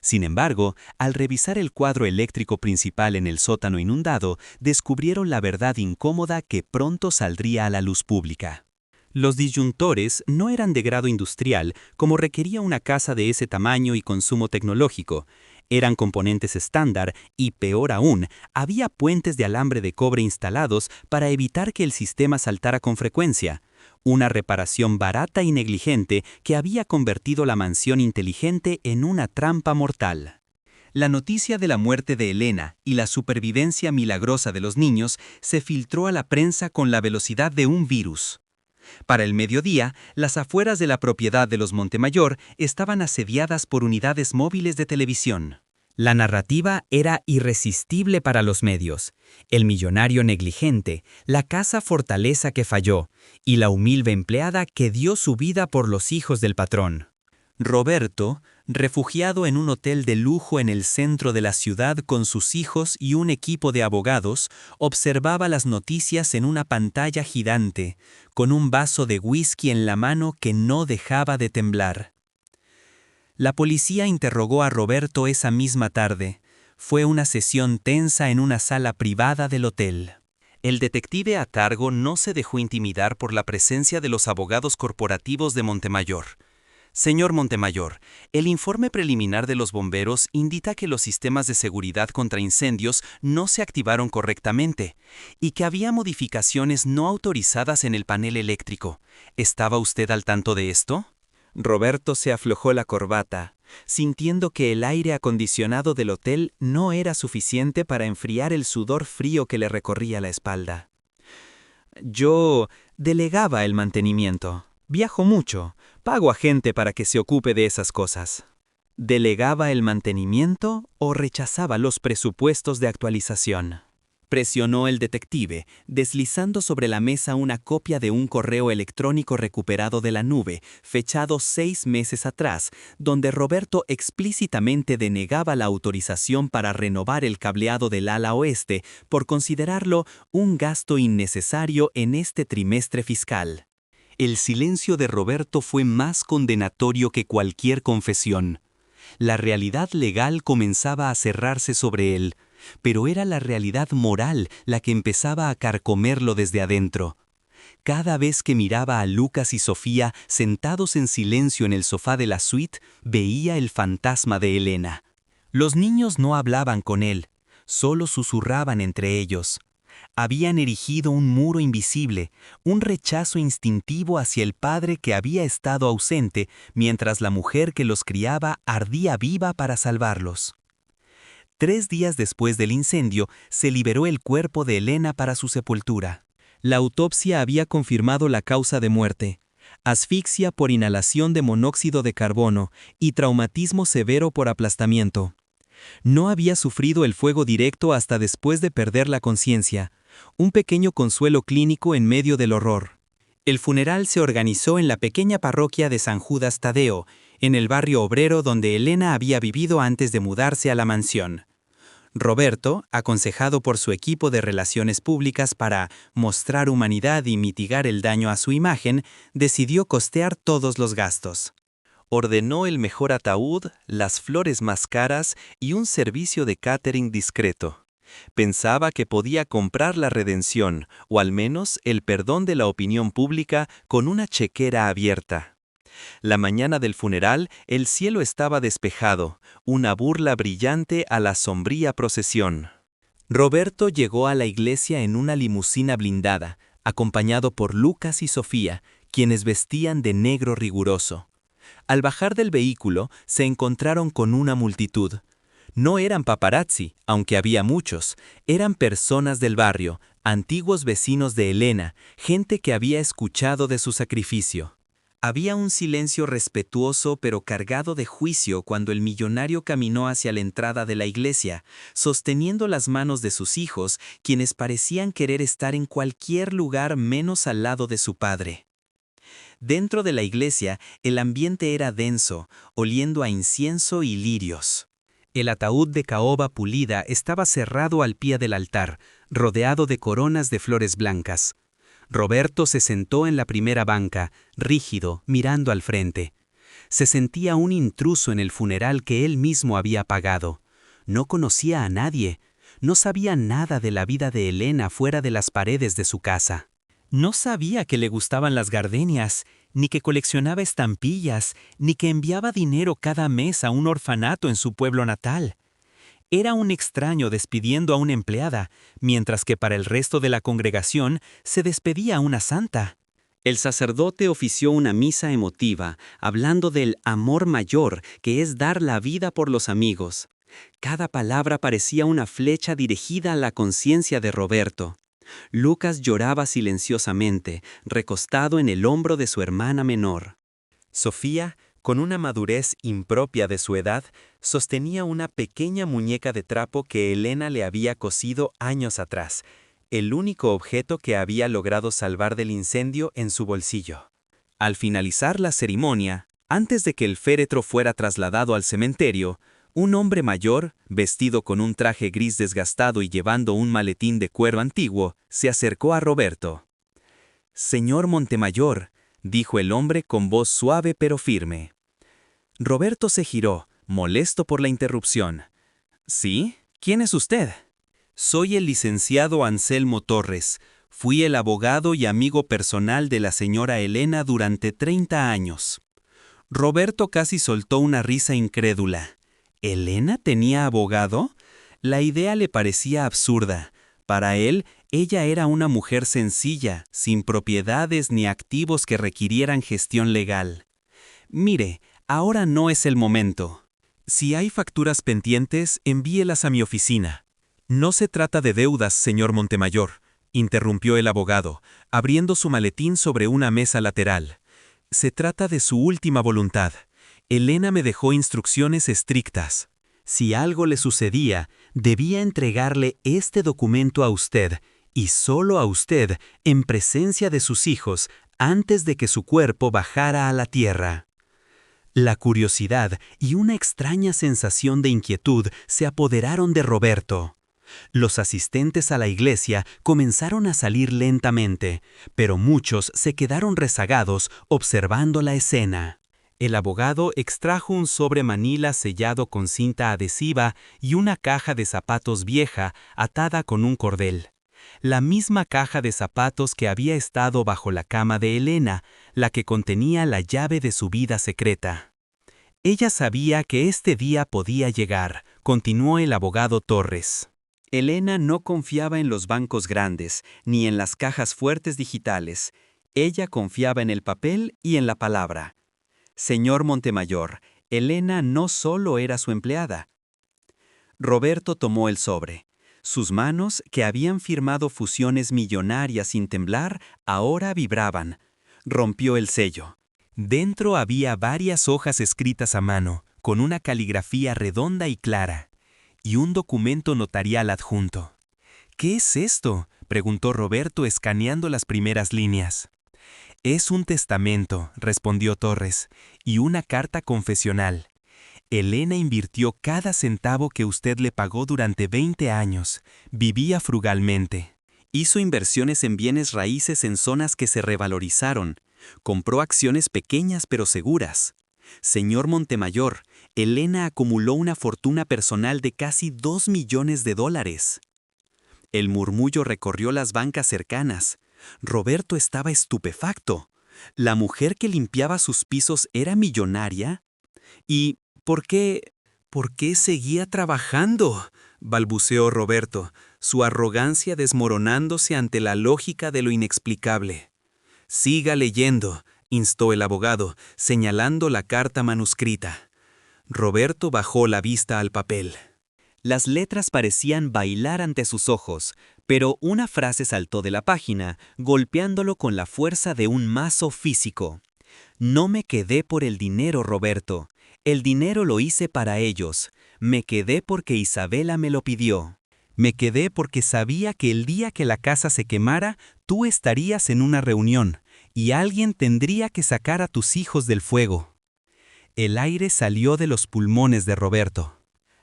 Sin embargo, al revisar el cuadro eléctrico principal en el sótano inundado, descubrieron la verdad incómoda que pronto saldría a la luz pública. Los disyuntores no eran de grado industrial, como requería una casa de ese tamaño y consumo tecnológico. Eran componentes estándar y, peor aún, había puentes de alambre de cobre instalados para evitar que el sistema saltara con frecuencia. Una reparación barata y negligente que había convertido la mansión inteligente en una trampa mortal. La noticia de la muerte de Elena y la supervivencia milagrosa de los niños se filtró a la prensa con la velocidad de un virus. Para el mediodía, las afueras de la propiedad de los Montemayor estaban asediadas por unidades móviles de televisión. La narrativa era irresistible para los medios. El millonario negligente, la casa fortaleza que falló, y la humilde empleada que dio su vida por los hijos del patrón. Roberto, refugiado en un hotel de lujo en el centro de la ciudad con sus hijos y un equipo de abogados, observaba las noticias en una pantalla gigante, con un vaso de whisky en la mano que no dejaba de temblar. La policía interrogó a Roberto esa misma tarde. Fue una sesión tensa en una sala privada del hotel. El detective a cargo no se dejó intimidar por la presencia de los abogados corporativos de Montemayor. Señor Montemayor, el informe preliminar de los bomberos indica que los sistemas de seguridad contra incendios no se activaron correctamente y que había modificaciones no autorizadas en el panel eléctrico. ¿Estaba usted al tanto de esto? Roberto se aflojó la corbata, sintiendo que el aire acondicionado del hotel no era suficiente para enfriar el sudor frío que le recorría la espalda. Yo delegaba el mantenimiento. Viajo mucho. Pago a gente para que se ocupe de esas cosas. ¿Delegaba el mantenimiento o rechazaba los presupuestos de actualización? Presionó el detective, deslizando sobre la mesa una copia de un correo electrónico recuperado de la nube, fechado 6 meses atrás, donde Roberto explícitamente denegaba la autorización para renovar el cableado del ala oeste por considerarlo un gasto innecesario en este trimestre fiscal. El silencio de Roberto fue más condenatorio que cualquier confesión. La realidad legal comenzaba a cerrarse sobre él, pero era la realidad moral la que empezaba a carcomerlo desde adentro. Cada vez que miraba a Lucas y Sofía sentados en silencio en el sofá de la suite, veía el fantasma de Elena. Los niños no hablaban con él, solo susurraban entre ellos. Habían erigido un muro invisible, un rechazo instintivo hacia el padre que había estado ausente, mientras la mujer que los criaba ardía viva para salvarlos. 3 días después del incendio, se liberó el cuerpo de Elena para su sepultura. La autopsia había confirmado la causa de muerte: asfixia por inhalación de monóxido de carbono y traumatismo severo por aplastamiento. No había sufrido el fuego directo hasta después de perder la conciencia, un pequeño consuelo clínico en medio del horror. El funeral se organizó en la pequeña parroquia de San Judas Tadeo, en el barrio obrero donde Elena había vivido antes de mudarse a la mansión. Roberto, aconsejado por su equipo de relaciones públicas para mostrar humanidad y mitigar el daño a su imagen, decidió costear todos los gastos. Ordenó el mejor ataúd, las flores más caras y un servicio de catering discreto. Pensaba que podía comprar la redención, o al menos el perdón de la opinión pública, con una chequera abierta. La mañana del funeral, el cielo estaba despejado, una burla brillante a la sombría procesión. Roberto llegó a la iglesia en una limusina blindada, acompañado por Lucas y Sofía, quienes vestían de negro riguroso. Al bajar del vehículo, se encontraron con una multitud. No eran paparazzi, aunque había muchos, eran personas del barrio, antiguos vecinos de Elena, gente que había escuchado de su sacrificio. Había un silencio respetuoso pero cargado de juicio cuando el millonario caminó hacia la entrada de la iglesia, sosteniendo las manos de sus hijos, quienes parecían querer estar en cualquier lugar menos al lado de su padre. Dentro de la iglesia, el ambiente era denso, oliendo a incienso y lirios. El ataúd de caoba pulida estaba cerrado al pie del altar, rodeado de coronas de flores blancas. Roberto se sentó en la primera banca, rígido, mirando al frente. Se sentía un intruso en el funeral que él mismo había pagado. No conocía a nadie, no sabía nada de la vida de Elena fuera de las paredes de su casa. No sabía que le gustaban las gardenias, ni que coleccionaba estampillas, ni que enviaba dinero cada mes a un orfanato en su pueblo natal. Era un extraño despidiendo a una empleada, mientras que para el resto de la congregación se despedía a una santa. El sacerdote ofició una misa emotiva, hablando del amor mayor, que es dar la vida por los amigos. Cada palabra parecía una flecha dirigida a la conciencia de Roberto. Lucas lloraba silenciosamente, recostado en el hombro de su hermana menor. Sofía, Con una madurez impropia de su edad, sostenía una pequeña muñeca de trapo que Elena le había cosido años atrás, el único objeto que había logrado salvar del incendio en su bolsillo. Al finalizar la ceremonia, antes de que el féretro fuera trasladado al cementerio, un hombre mayor, vestido con un traje gris desgastado y llevando un maletín de cuero antiguo, se acercó a Roberto. «Señor Montemayor», dijo el hombre con voz suave pero firme. Roberto se giró, molesto por la interrupción. «¿Sí? ¿Quién es usted?» «Soy el licenciado Anselmo Torres. Fui el abogado y amigo personal de la señora Elena durante 30 años». Roberto casi soltó una risa incrédula. ¿Elena tenía abogado? La idea le parecía absurda. Para él, ella era una mujer sencilla, sin propiedades ni activos que requirieran gestión legal. «Mire, ahora no es el momento. Si hay facturas pendientes, envíelas a mi oficina». «No se trata de deudas, señor Montemayor», interrumpió el abogado, abriendo su maletín sobre una mesa lateral. «Se trata de su última voluntad. Elena me dejó instrucciones estrictas. Si algo le sucedía, debía entregarle este documento a usted, y solo a usted, en presencia de sus hijos, antes de que su cuerpo bajara a la tierra». La curiosidad y una extraña sensación de inquietud se apoderaron de Roberto. Los asistentes a la iglesia comenzaron a salir lentamente, pero muchos se quedaron rezagados observando la escena. El abogado extrajo un sobre manila sellado con cinta adhesiva y una caja de zapatos vieja atada con un cordel. La misma caja de zapatos que había estado bajo la cama de Elena, la que contenía la llave de su vida secreta. Ella sabía que este día podía llegar, continuó el abogado Torres. Elena no confiaba en los bancos grandes, ni en las cajas fuertes digitales. Ella confiaba en el papel y en la palabra. Señor Montemayor, Elena no solo era su empleada. Roberto tomó el sobre. Sus manos, que habían firmado fusiones millonarias sin temblar, ahora vibraban. Rompió el sello. Dentro había varias hojas escritas a mano, con una caligrafía redonda y clara, y un documento notarial adjunto. «¿Qué es esto?», preguntó Roberto escaneando las primeras líneas. «Es un testamento», respondió Torres, «y una carta confesional. Elena invirtió cada centavo que usted le pagó durante 20 años. Vivía frugalmente. Hizo inversiones en bienes raíces en zonas que se revalorizaron. Compró acciones pequeñas pero seguras. Señor Montemayor, Elena acumuló una fortuna personal de casi $2 millones. El murmullo recorrió las bancas cercanas. Roberto estaba estupefacto. ¿La mujer que limpiaba sus pisos era millonaria? ¿Y por qué seguía trabajando?, balbuceó Roberto, su arrogancia desmoronándose ante la lógica de lo inexplicable. «Siga leyendo», instó el abogado, señalando la carta manuscrita. Roberto bajó la vista al papel. Las letras parecían bailar ante sus ojos, pero una frase saltó de la página, golpeándolo con la fuerza de un mazo físico. «No me quedé por el dinero, Roberto. El dinero lo hice para ellos. Me quedé porque Isabela me lo pidió. Me quedé porque sabía que el día que la casa se quemara, tú estarías en una reunión, y alguien tendría que sacar a tus hijos del fuego». El aire salió de los pulmones de Roberto.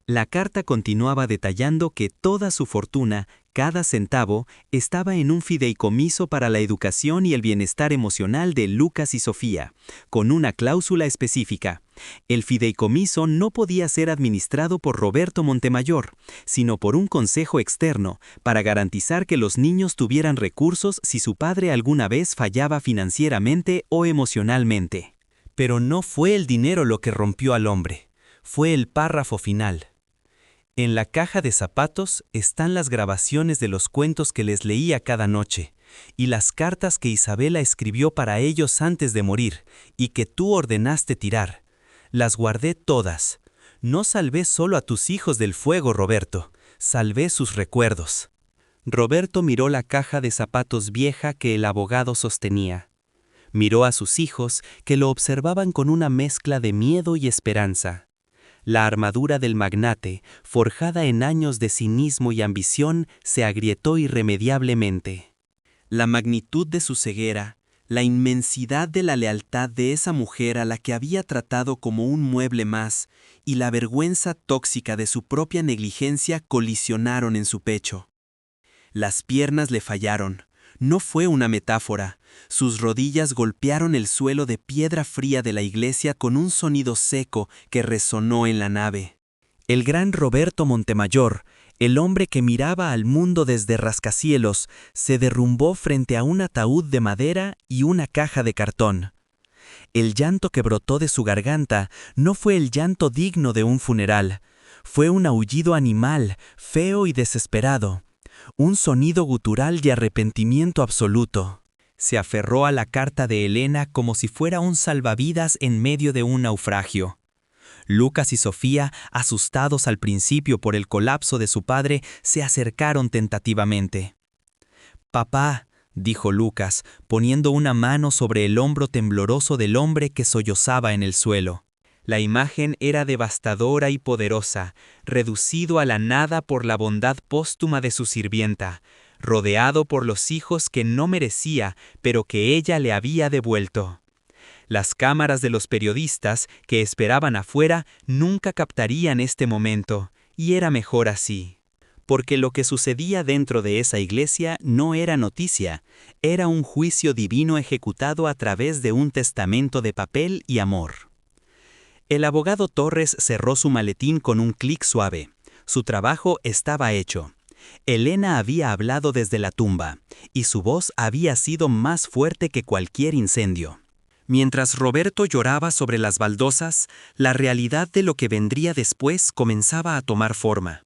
La carta continuaba detallando que toda su fortuna, cada centavo, estaba en un fideicomiso para la educación y el bienestar emocional de Lucas y Sofía, con una cláusula específica. El fideicomiso no podía ser administrado por Roberto Montemayor, sino por un consejo externo, para garantizar que los niños tuvieran recursos si su padre alguna vez fallaba financieramente o emocionalmente. Pero no fue el dinero lo que rompió al hombre, fue el párrafo final. En la caja de zapatos están las grabaciones de los cuentos que les leía cada noche, y las cartas que Isabela escribió para ellos antes de morir, y que tú ordenaste tirar. Las guardé todas. No salvé solo a tus hijos del fuego, Roberto, salvé sus recuerdos. Roberto miró la caja de zapatos vieja que el abogado sostenía. Miró a sus hijos, que lo observaban con una mezcla de miedo y esperanza. La armadura del magnate, forjada en años de cinismo y ambición, se agrietó irremediablemente. La magnitud de su ceguera, la inmensidad de la lealtad de esa mujer a la que había tratado como un mueble más, y la vergüenza tóxica de su propia negligencia colisionaron en su pecho. Las piernas le fallaron. No fue una metáfora. Sus rodillas golpearon el suelo de piedra fría de la iglesia con un sonido seco que resonó en la nave. El gran Roberto Montemayor, el hombre que miraba al mundo desde rascacielos, se derrumbó frente a un ataúd de madera y una caja de cartón. El llanto que brotó de su garganta no fue el llanto digno de un funeral. Fue un aullido animal, feo y desesperado. Un sonido gutural de arrepentimiento absoluto. Se aferró a la carta de Elena como si fuera un salvavidas en medio de un naufragio. Lucas y Sofía, asustados al principio por el colapso de su padre, se acercaron tentativamente. «Papá», dijo Lucas, poniendo una mano sobre el hombro tembloroso del hombre que sollozaba en el suelo. La imagen era devastadora y poderosa, reducido a la nada por la bondad póstuma de su sirvienta, rodeado por los hijos que no merecía, pero que ella le había devuelto. Las cámaras de los periodistas que esperaban afuera nunca captarían este momento, y era mejor así. Porque lo que sucedía dentro de esa iglesia no era noticia, era un juicio divino ejecutado a través de un testamento de papel y amor. El abogado Torres cerró su maletín con un clic suave. Su trabajo estaba hecho. Elena había hablado desde la tumba, y su voz había sido más fuerte que cualquier incendio. Mientras Roberto lloraba sobre las baldosas, la realidad de lo que vendría después comenzaba a tomar forma.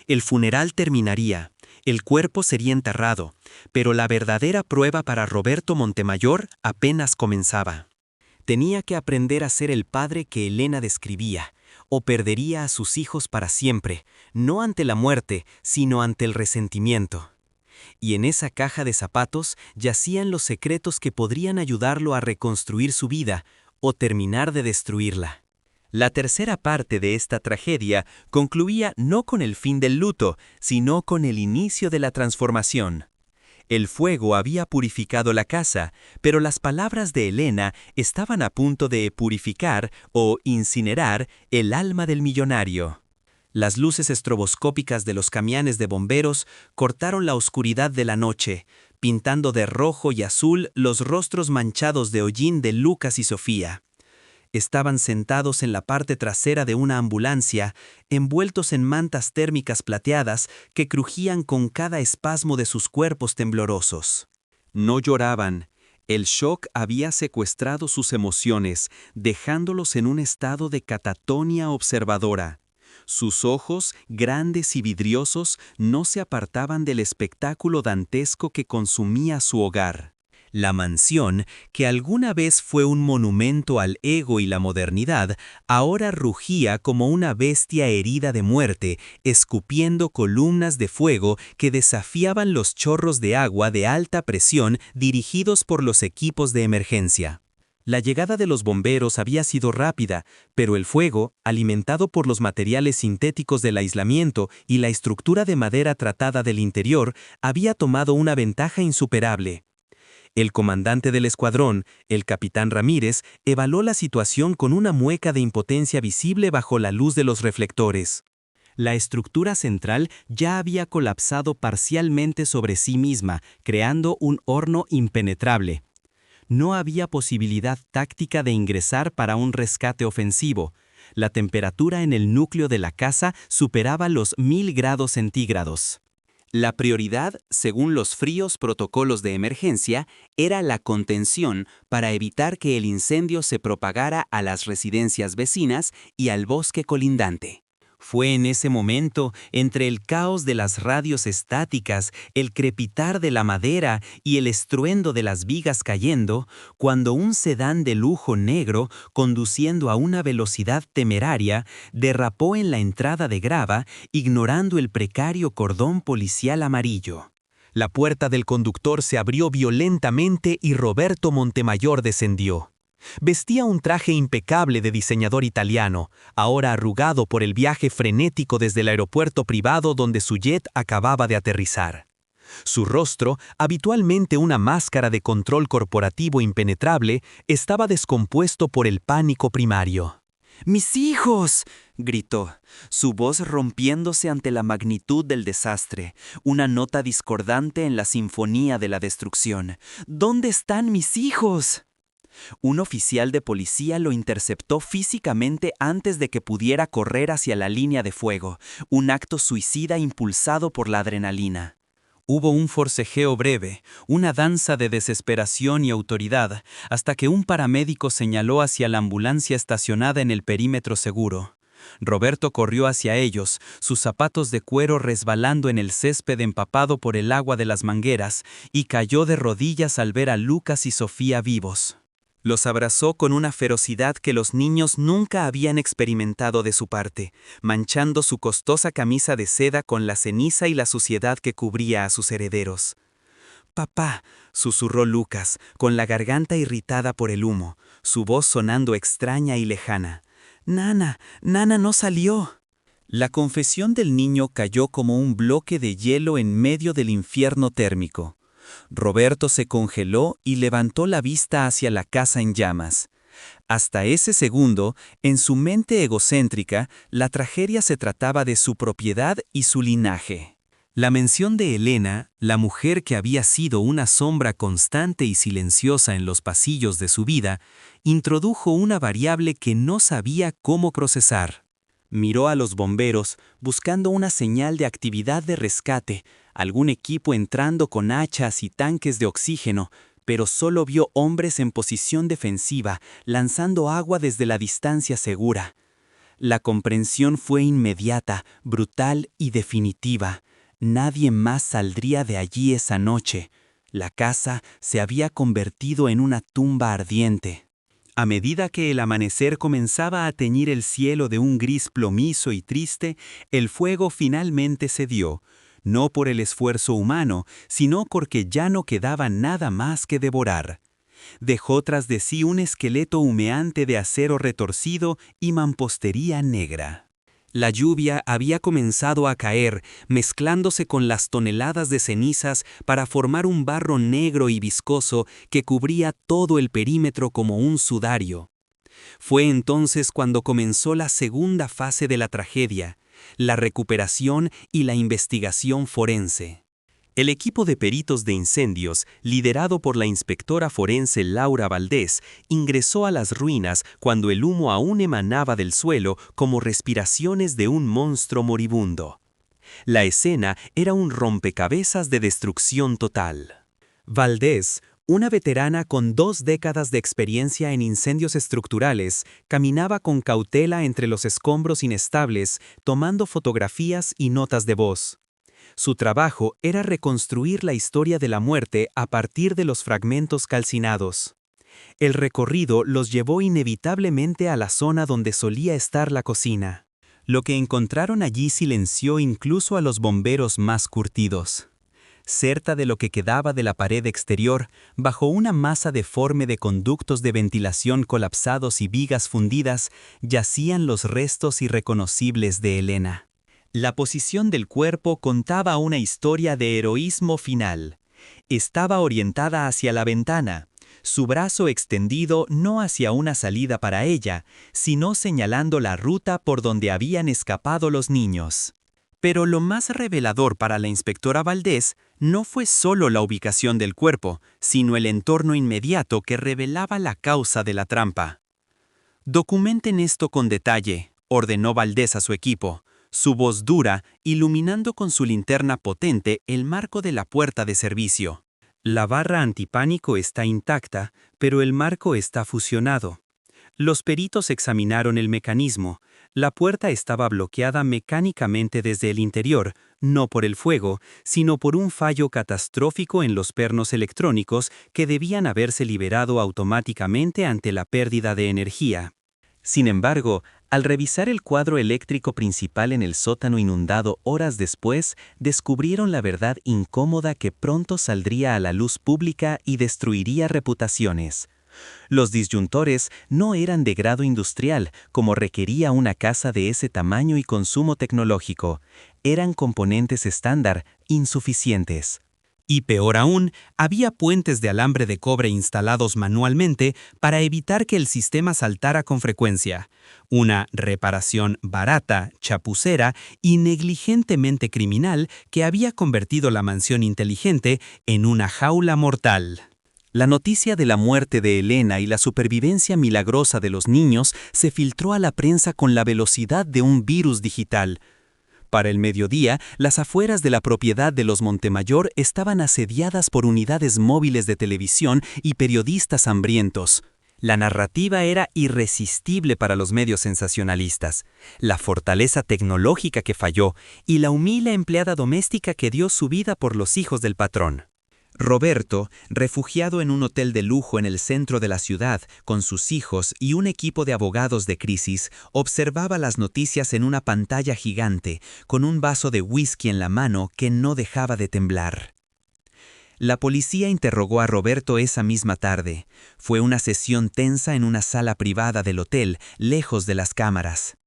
El funeral terminaría, el cuerpo sería enterrado, pero la verdadera prueba para Roberto Montemayor apenas comenzaba. Tenía que aprender a ser el padre que Elena describía, o perdería a sus hijos para siempre, no ante la muerte, sino ante el resentimiento. Y en esa caja de zapatos yacían los secretos que podrían ayudarlo a reconstruir su vida o terminar de destruirla. La tercera parte de esta tragedia concluía no con el fin del luto, sino con el inicio de la transformación. El fuego había purificado la casa, pero las palabras de Elena estaban a punto de purificar o incinerar el alma del millonario. Las luces estroboscópicas de los camiones de bomberos cortaron la oscuridad de la noche, pintando de rojo y azul los rostros manchados de hollín de Lucas y Sofía. Estaban sentados en la parte trasera de una ambulancia, envueltos en mantas térmicas plateadas que crujían con cada espasmo de sus cuerpos temblorosos. No lloraban. El shock había secuestrado sus emociones, dejándolos en un estado de catatonia observadora. Sus ojos, grandes y vidriosos, no se apartaban del espectáculo dantesco que consumía su hogar. La mansión, que alguna vez fue un monumento al ego y la modernidad, ahora rugía como una bestia herida de muerte, escupiendo columnas de fuego que desafiaban los chorros de agua de alta presión dirigidos por los equipos de emergencia. La llegada de los bomberos había sido rápida, pero el fuego, alimentado por los materiales sintéticos del aislamiento y la estructura de madera tratada del interior, había tomado una ventaja insuperable. El comandante del escuadrón, el capitán Ramírez, evaluó la situación con una mueca de impotencia visible bajo la luz de los reflectores. La estructura central ya había colapsado parcialmente sobre sí misma, creando un horno impenetrable. No había posibilidad táctica de ingresar para un rescate ofensivo. La temperatura en el núcleo de la casa superaba los 1000 grados centígrados. La prioridad, según los fríos protocolos de emergencia, era la contención para evitar que el incendio se propagara a las residencias vecinas y al bosque colindante. Fue en ese momento, entre el caos de las radios estáticas, el crepitar de la madera y el estruendo de las vigas cayendo, cuando un sedán de lujo negro, conduciendo a una velocidad temeraria, derrapó en la entrada de grava, ignorando el precario cordón policial amarillo. La puerta del conductor se abrió violentamente y Roberto Montemayor descendió. Vestía un traje impecable de diseñador italiano, ahora arrugado por el viaje frenético desde el aeropuerto privado donde su jet acababa de aterrizar. Su rostro, habitualmente una máscara de control corporativo impenetrable, estaba descompuesto por el pánico primario. ¡Mis hijos!, gritó, su voz rompiéndose ante la magnitud del desastre, una nota discordante en la sinfonía de la destrucción. ¿Dónde están mis hijos? Un oficial de policía lo interceptó físicamente antes de que pudiera correr hacia la línea de fuego, un acto suicida impulsado por la adrenalina. Hubo un forcejeo breve, una danza de desesperación y autoridad, hasta que un paramédico señaló hacia la ambulancia estacionada en el perímetro seguro. Roberto corrió hacia ellos, sus zapatos de cuero resbalando en el césped empapado por el agua de las mangueras, y cayó de rodillas al ver a Lucas y Sofía vivos. Los abrazó con una ferocidad que los niños nunca habían experimentado de su parte, manchando su costosa camisa de seda con la ceniza y la suciedad que cubría a sus herederos. «Papá», susurró Lucas, con la garganta irritada por el humo, su voz sonando extraña y lejana. «Nana no salió». La confesión del niño cayó como un bloque de hielo en medio del infierno térmico. Roberto se congeló y levantó la vista hacia la casa en llamas. Hasta ese segundo, en su mente egocéntrica, la tragedia se trataba de su propiedad y su linaje. La mención de Elena, la mujer que había sido una sombra constante y silenciosa en los pasillos de su vida, introdujo una variable que no sabía cómo procesar. Miró a los bomberos, buscando una señal de actividad de rescate, algún equipo entrando con hachas y tanques de oxígeno, pero solo vio hombres en posición defensiva, lanzando agua desde la distancia segura. La comprensión fue inmediata, brutal y definitiva. Nadie más saldría de allí esa noche. La casa se había convertido en una tumba ardiente. A medida que el amanecer comenzaba a teñir el cielo de un gris plomizo y triste, el fuego finalmente cedió, no por el esfuerzo humano, sino porque ya no quedaba nada más que devorar. Dejó tras de sí un esqueleto humeante de acero retorcido y mampostería negra. La lluvia había comenzado a caer, mezclándose con las toneladas de cenizas para formar un barro negro y viscoso que cubría todo el perímetro como un sudario. Fue entonces cuando comenzó la segunda fase de la tragedia, la recuperación y la investigación forense. El equipo de peritos de incendios, liderado por la inspectora forense Laura Valdés, ingresó a las ruinas cuando el humo aún emanaba del suelo como respiraciones de un monstruo moribundo. La escena era un rompecabezas de destrucción total. Valdés, una veterana con 2 décadas de experiencia en incendios estructurales, caminaba con cautela entre los escombros inestables, tomando fotografías y notas de voz. Su trabajo era reconstruir la historia de la muerte a partir de los fragmentos calcinados. El recorrido los llevó inevitablemente a la zona donde solía estar la cocina. Lo que encontraron allí silenció incluso a los bomberos más curtidos. Cerca de lo que quedaba de la pared exterior, bajo una masa deforme de conductos de ventilación colapsados y vigas fundidas, yacían los restos irreconocibles de Elena. La posición del cuerpo contaba una historia de heroísmo final. Estaba orientada hacia la ventana, su brazo extendido no hacia una salida para ella, sino señalando la ruta por donde habían escapado los niños. Pero lo más revelador para la inspectora Valdés no fue solo la ubicación del cuerpo, sino el entorno inmediato que revelaba la causa de la trampa. «Documenten esto con detalle», ordenó Valdés a su equipo, su voz dura iluminando con su linterna potente el marco de la puerta de servicio. La barra antipánico está intacta, pero el marco está fusionado. Los peritos examinaron el mecanismo. La puerta estaba bloqueada mecánicamente desde el interior, no por el fuego, sino por un fallo catastrófico en los pernos electrónicos que debían haberse liberado automáticamente ante la pérdida de energía. Sin embargo, al revisar el cuadro eléctrico principal en el sótano inundado horas después, descubrieron la verdad incómoda que pronto saldría a la luz pública y destruiría reputaciones. Los disyuntores no eran de grado industrial, como requería una casa de ese tamaño y consumo tecnológico. Eran componentes estándar, insuficientes. Y peor aún, había puentes de alambre de cobre instalados manualmente para evitar que el sistema saltara con frecuencia. Una reparación barata, chapucera y negligentemente criminal que había convertido la mansión inteligente en una jaula mortal. La noticia de la muerte de Elena y la supervivencia milagrosa de los niños se filtró a la prensa con la velocidad de un virus digital. Para el mediodía, las afueras de la propiedad de los Montemayor estaban asediadas por unidades móviles de televisión y periodistas hambrientos. La narrativa era irresistible para los medios sensacionalistas. La fortaleza tecnológica que falló y la humilde empleada doméstica que dio su vida por los hijos del patrón. Roberto, refugiado en un hotel de lujo en el centro de la ciudad, con sus hijos y un equipo de abogados de crisis, observaba las noticias en una pantalla gigante, con un vaso de whisky en la mano que no dejaba de temblar. La policía interrogó a Roberto esa misma tarde. Fue una sesión tensa en una sala privada del hotel, lejos de las cámaras.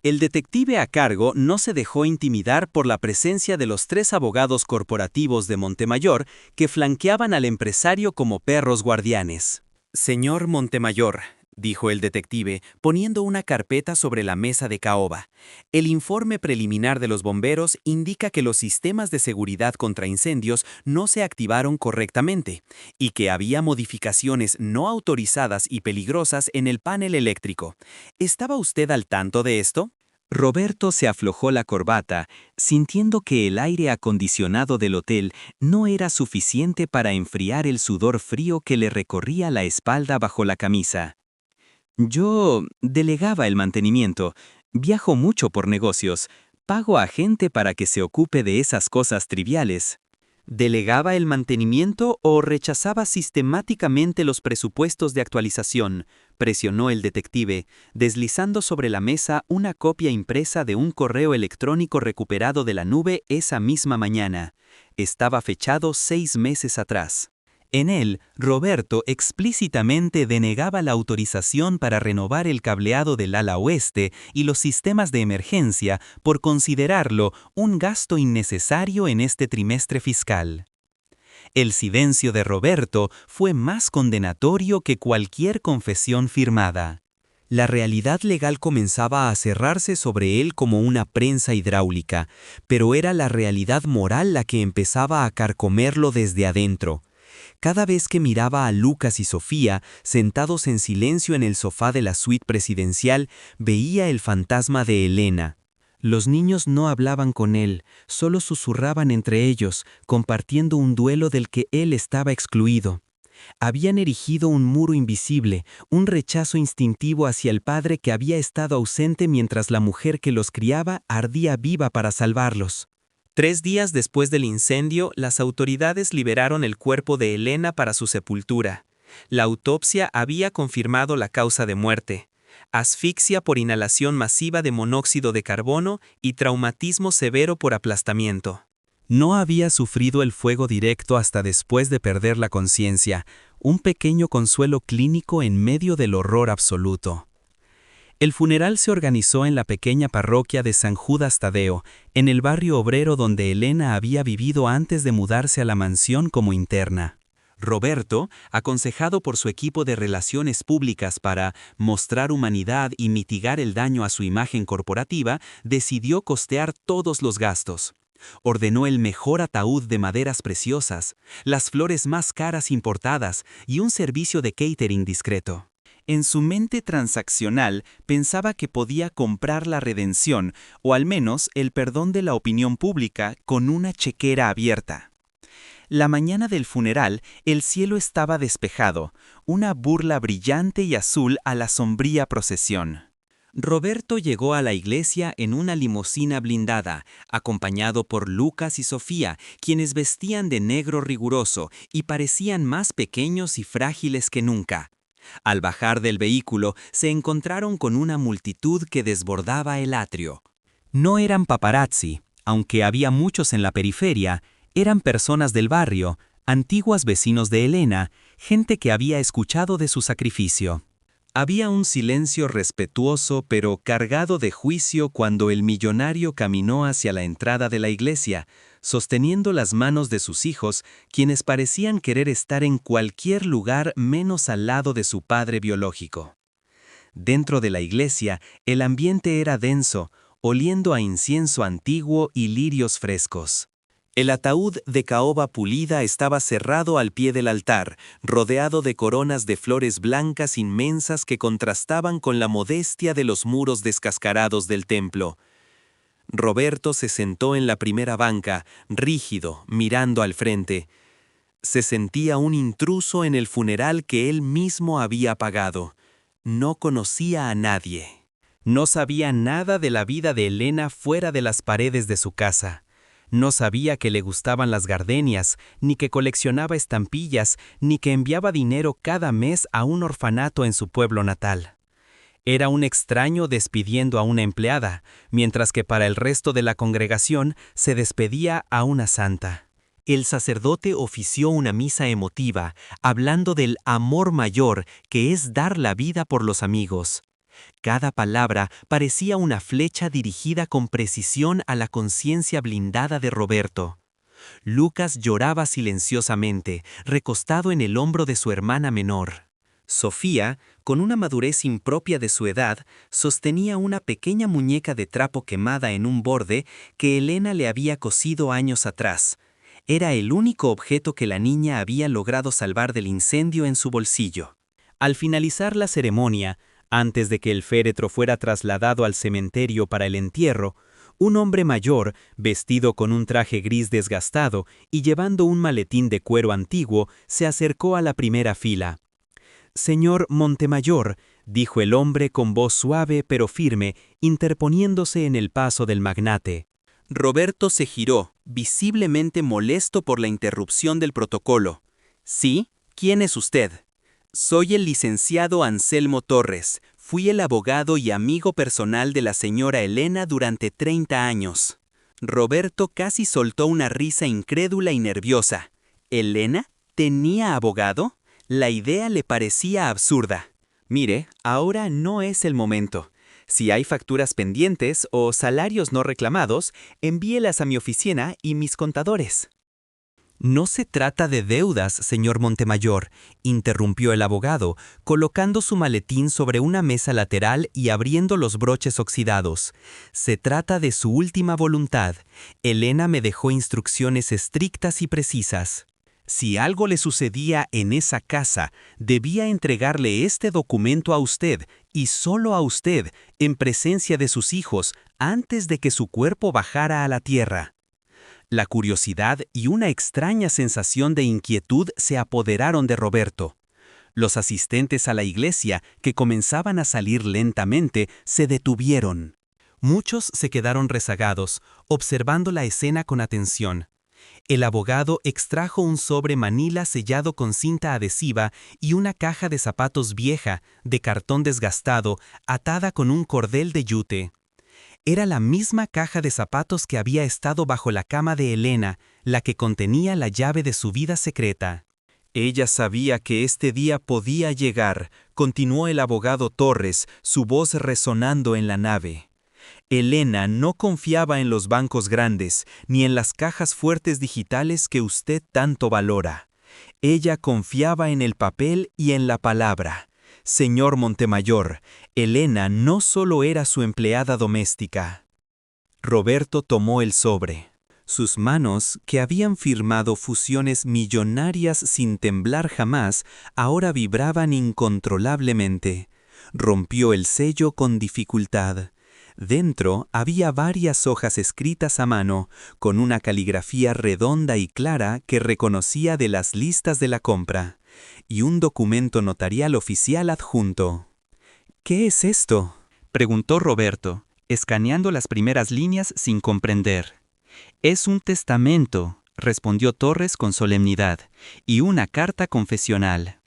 El detective a cargo no se dejó intimidar por la presencia de los 3 abogados corporativos de Montemayor que flanqueaban al empresario como perros guardianes. «Señor Montemayor», dijo el detective, poniendo una carpeta sobre la mesa de caoba. «El informe preliminar de los bomberos indica que los sistemas de seguridad contra incendios no se activaron correctamente y que había modificaciones no autorizadas y peligrosas en el panel eléctrico. ¿Estaba usted al tanto de esto?» Roberto se aflojó la corbata, sintiendo que el aire acondicionado del hotel no era suficiente para enfriar el sudor frío que le recorría la espalda bajo la camisa. «Yo delegaba el mantenimiento. Viajo mucho por negocios. Pago a gente para que se ocupe de esas cosas triviales». ¿Delegaba el mantenimiento o rechazaba sistemáticamente los presupuestos de actualización?, presionó el detective, deslizando sobre la mesa una copia impresa de un correo electrónico recuperado de la nube esa misma mañana. Estaba fechado 6 meses atrás. En él, Roberto explícitamente denegaba la autorización para renovar el cableado del ala oeste y los sistemas de emergencia por considerarlo un gasto innecesario en este trimestre fiscal. El silencio de Roberto fue más condenatorio que cualquier confesión firmada. La realidad legal comenzaba a cerrarse sobre él como una prensa hidráulica, pero era la realidad moral la que empezaba a carcomerlo desde adentro. Cada vez que miraba a Lucas y Sofía, sentados en silencio en el sofá de la suite presidencial, veía el fantasma de Elena. Los niños no hablaban con él, solo susurraban entre ellos, compartiendo un duelo del que él estaba excluido. Habían erigido un muro invisible, un rechazo instintivo hacia el padre que había estado ausente mientras la mujer que los criaba ardía viva para salvarlos. 3 días después del incendio, las autoridades liberaron el cuerpo de Elena para su sepultura. La autopsia había confirmado la causa de muerte: asfixia por inhalación masiva de monóxido de carbono y traumatismo severo por aplastamiento. No había sufrido el fuego directo hasta después de perder la conciencia, un pequeño consuelo clínico en medio del horror absoluto. El funeral se organizó en la pequeña parroquia de San Judas Tadeo, en el barrio obrero donde Elena había vivido antes de mudarse a la mansión como interna. Roberto, aconsejado por su equipo de relaciones públicas para mostrar humanidad y mitigar el daño a su imagen corporativa, decidió costear todos los gastos. Ordenó el mejor ataúd de maderas preciosas, las flores más caras importadas y un servicio de catering discreto. En su mente transaccional pensaba que podía comprar la redención, o al menos el perdón de la opinión pública, con una chequera abierta. La mañana del funeral, el cielo estaba despejado, una burla brillante y azul a la sombría procesión. Roberto llegó a la iglesia en una limusina blindada, acompañado por Lucas y Sofía, quienes vestían de negro riguroso y parecían más pequeños y frágiles que nunca. Al bajar del vehículo, se encontraron con una multitud que desbordaba el atrio. No eran paparazzi, aunque había muchos en la periferia, eran personas del barrio, antiguos vecinos de Elena, gente que había escuchado de su sacrificio. Había un silencio respetuoso pero cargado de juicio cuando el millonario caminó hacia la entrada de la iglesia, sosteniendo las manos de sus hijos, quienes parecían querer estar en cualquier lugar menos al lado de su padre biológico. Dentro de la iglesia, el ambiente era denso, oliendo a incienso antiguo y lirios frescos. El ataúd de caoba pulida estaba cerrado al pie del altar, rodeado de coronas de flores blancas inmensas que contrastaban con la modestia de los muros descascarados del templo. Roberto se sentó en la primera banca, rígido, mirando al frente. Se sentía un intruso en el funeral que él mismo había pagado. No conocía a nadie. No sabía nada de la vida de Elena fuera de las paredes de su casa. No sabía que le gustaban las gardenias, ni que coleccionaba estampillas, ni que enviaba dinero cada mes a un orfanato en su pueblo natal. Era un extraño despidiendo a una empleada, mientras que para el resto de la congregación se despedía a una santa. El sacerdote ofició una misa emotiva, hablando del amor mayor que es dar la vida por los amigos. Cada palabra parecía una flecha dirigida con precisión a la conciencia blindada de Roberto. Lucas lloraba silenciosamente, recostado en el hombro de su hermana menor. Sofía, con una madurez impropia de su edad, sostenía una pequeña muñeca de trapo quemada en un borde que Elena le había cosido años atrás. Era el único objeto que la niña había logrado salvar del incendio en su bolsillo. Al finalizar la ceremonia, antes de que el féretro fuera trasladado al cementerio para el entierro, un hombre mayor, vestido con un traje gris desgastado y llevando un maletín de cuero antiguo, se acercó a la primera fila. «Señor Montemayor», dijo el hombre con voz suave pero firme, interponiéndose en el paso del magnate. Roberto se giró, visiblemente molesto por la interrupción del protocolo. «¿Sí? ¿Quién es usted?» «Soy el licenciado Anselmo Torres. Fui el abogado y amigo personal de la señora Elena durante 30 años». Roberto casi soltó una risa incrédula y nerviosa. ¿Elena? ¿Tenía abogado? La idea le parecía absurda. «Mire, ahora no es el momento. Si hay facturas pendientes o salarios no reclamados, envíelas a mi oficina y mis contadores». «No se trata de deudas, señor Montemayor», interrumpió el abogado, colocando su maletín sobre una mesa lateral y abriendo los broches oxidados. «Se trata de su última voluntad. Elena me dejó instrucciones estrictas y precisas. Si algo le sucedía en esa casa, debía entregarle este documento a usted, y solo a usted, en presencia de sus hijos, antes de que su cuerpo bajara a la tierra». La curiosidad y una extraña sensación de inquietud se apoderaron de Roberto. Los asistentes a la iglesia, que comenzaban a salir lentamente, se detuvieron. Muchos se quedaron rezagados, observando la escena con atención. El abogado extrajo un sobre manila sellado con cinta adhesiva y una caja de zapatos vieja, de cartón desgastado, atada con un cordel de yute. Era la misma caja de zapatos que había estado bajo la cama de Elena, la que contenía la llave de su vida secreta. «Ella sabía que este día podía llegar», continuó el abogado Torres, su voz resonando en la nave. «Elena no confiaba en los bancos grandes, ni en las cajas fuertes digitales que usted tanto valora. Ella confiaba en el papel y en la palabra. Señor Montemayor, Elena no solo era su empleada doméstica». Roberto tomó el sobre. Sus manos, que habían firmado fusiones millonarias sin temblar jamás, ahora vibraban incontrolablemente. Rompió el sello con dificultad. Dentro había varias hojas escritas a mano, con una caligrafía redonda y clara que reconocía de las listas de la compra, y un documento notarial oficial adjunto. «¿Qué es esto?», preguntó Roberto, escaneando las primeras líneas sin comprender. «Es un testamento», respondió Torres con solemnidad, «y una carta confesional.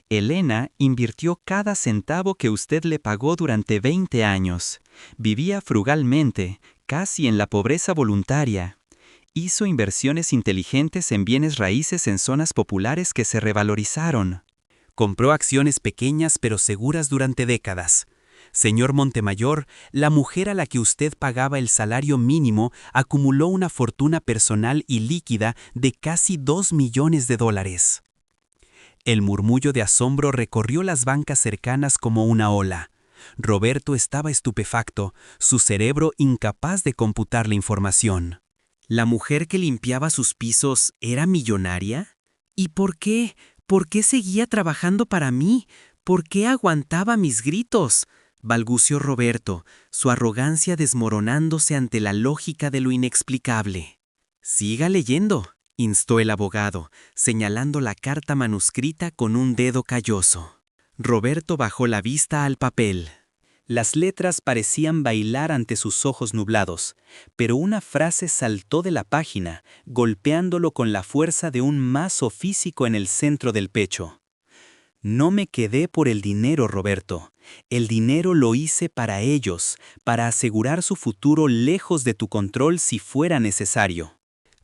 Elena invirtió cada centavo que usted le pagó durante 20 años. Vivía frugalmente, casi en la pobreza voluntaria. Hizo inversiones inteligentes en bienes raíces en zonas populares que se revalorizaron. Compró acciones pequeñas pero seguras durante décadas. Señor Montemayor, la mujer a la que usted pagaba el salario mínimo acumuló una fortuna personal y líquida de casi $2 millones. El murmullo de asombro recorrió las bancas cercanas como una ola. Roberto estaba estupefacto, su cerebro incapaz de computar la información. ¿La mujer que limpiaba sus pisos era millonaria? ¿Y por qué? ¿Por qué seguía trabajando para mí? ¿Por qué aguantaba mis gritos? Balbució Roberto, su arrogancia desmoronándose ante la lógica de lo inexplicable. Siga leyendo, instó el abogado, señalando la carta manuscrita con un dedo calloso. Roberto bajó la vista al papel. Las letras parecían bailar ante sus ojos nublados, pero una frase saltó de la página, golpeándolo con la fuerza de un mazo físico en el centro del pecho. No me quedé por el dinero, Roberto. El dinero lo hice para ellos, para asegurar su futuro lejos de tu control si fuera necesario.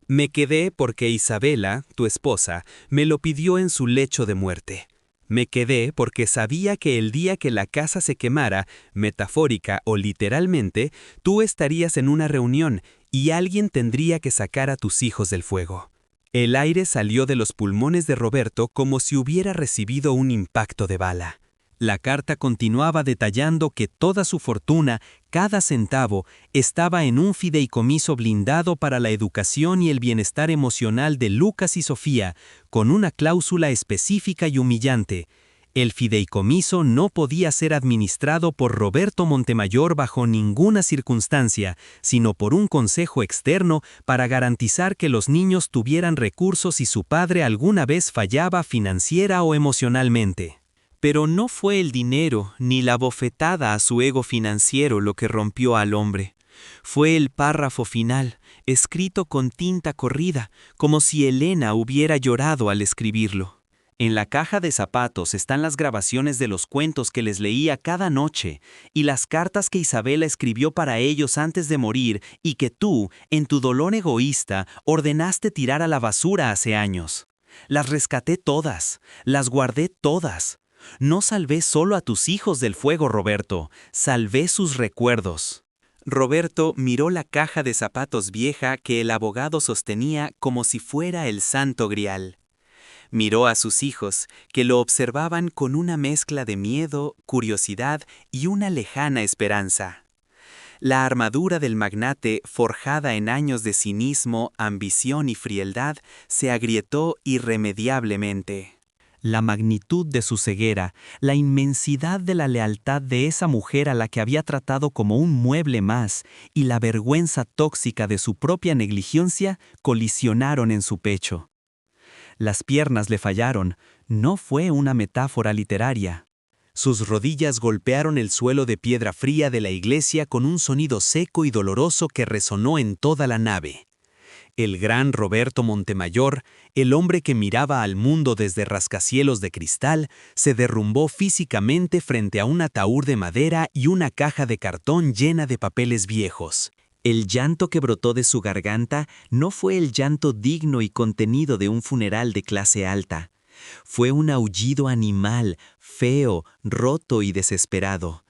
Me quedé porque Isabela, tu esposa, me lo pidió en su lecho de muerte. Me quedé porque sabía que el día que la casa se quemara, metafórica o literalmente, tú estarías en una reunión y alguien tendría que sacar a tus hijos del fuego. El aire salió de los pulmones de Roberto como si hubiera recibido un impacto de bala. La carta continuaba detallando que toda su fortuna, cada centavo, estaba en un fideicomiso blindado para la educación y el bienestar emocional de Lucas y Sofía, con una cláusula específica y humillante. El fideicomiso no podía ser administrado por Roberto Montemayor bajo ninguna circunstancia, sino por un consejo externo para garantizar que los niños tuvieran recursos si su padre alguna vez fallaba financiera o emocionalmente. Pero no fue el dinero ni la bofetada a su ego financiero lo que rompió al hombre. Fue el párrafo final, escrito con tinta corrida, como si Elena hubiera llorado al escribirlo. En la caja de zapatos están las grabaciones de los cuentos que les leía cada noche y las cartas que Isabela escribió para ellos antes de morir y que tú, en tu dolor egoísta, ordenaste tirar a la basura hace años. Las rescaté todas, las guardé todas. No salvé solo a tus hijos del fuego, Roberto, salvé sus recuerdos. Roberto miró la caja de zapatos vieja que el abogado sostenía como si fuera el santo grial. Miró a sus hijos, que lo observaban con una mezcla de miedo, curiosidad y una lejana esperanza. La armadura del magnate, forjada en años de cinismo, ambición y frialdad, se agrietó irremediablemente. La magnitud de su ceguera, la inmensidad de la lealtad de esa mujer a la que había tratado como un mueble más y la vergüenza tóxica de su propia negligencia colisionaron en su pecho. Las piernas le fallaron, no fue una metáfora literaria. Sus rodillas golpearon el suelo de piedra fría de la iglesia con un sonido seco y doloroso que resonó en toda la nave. El gran Roberto Montemayor, el hombre que miraba al mundo desde rascacielos de cristal, se derrumbó físicamente frente a un ataúd de madera y una caja de cartón llena de papeles viejos. El llanto que brotó de su garganta no fue el llanto digno y contenido de un funeral de clase alta. Fue un aullido animal, feo, roto y desesperado.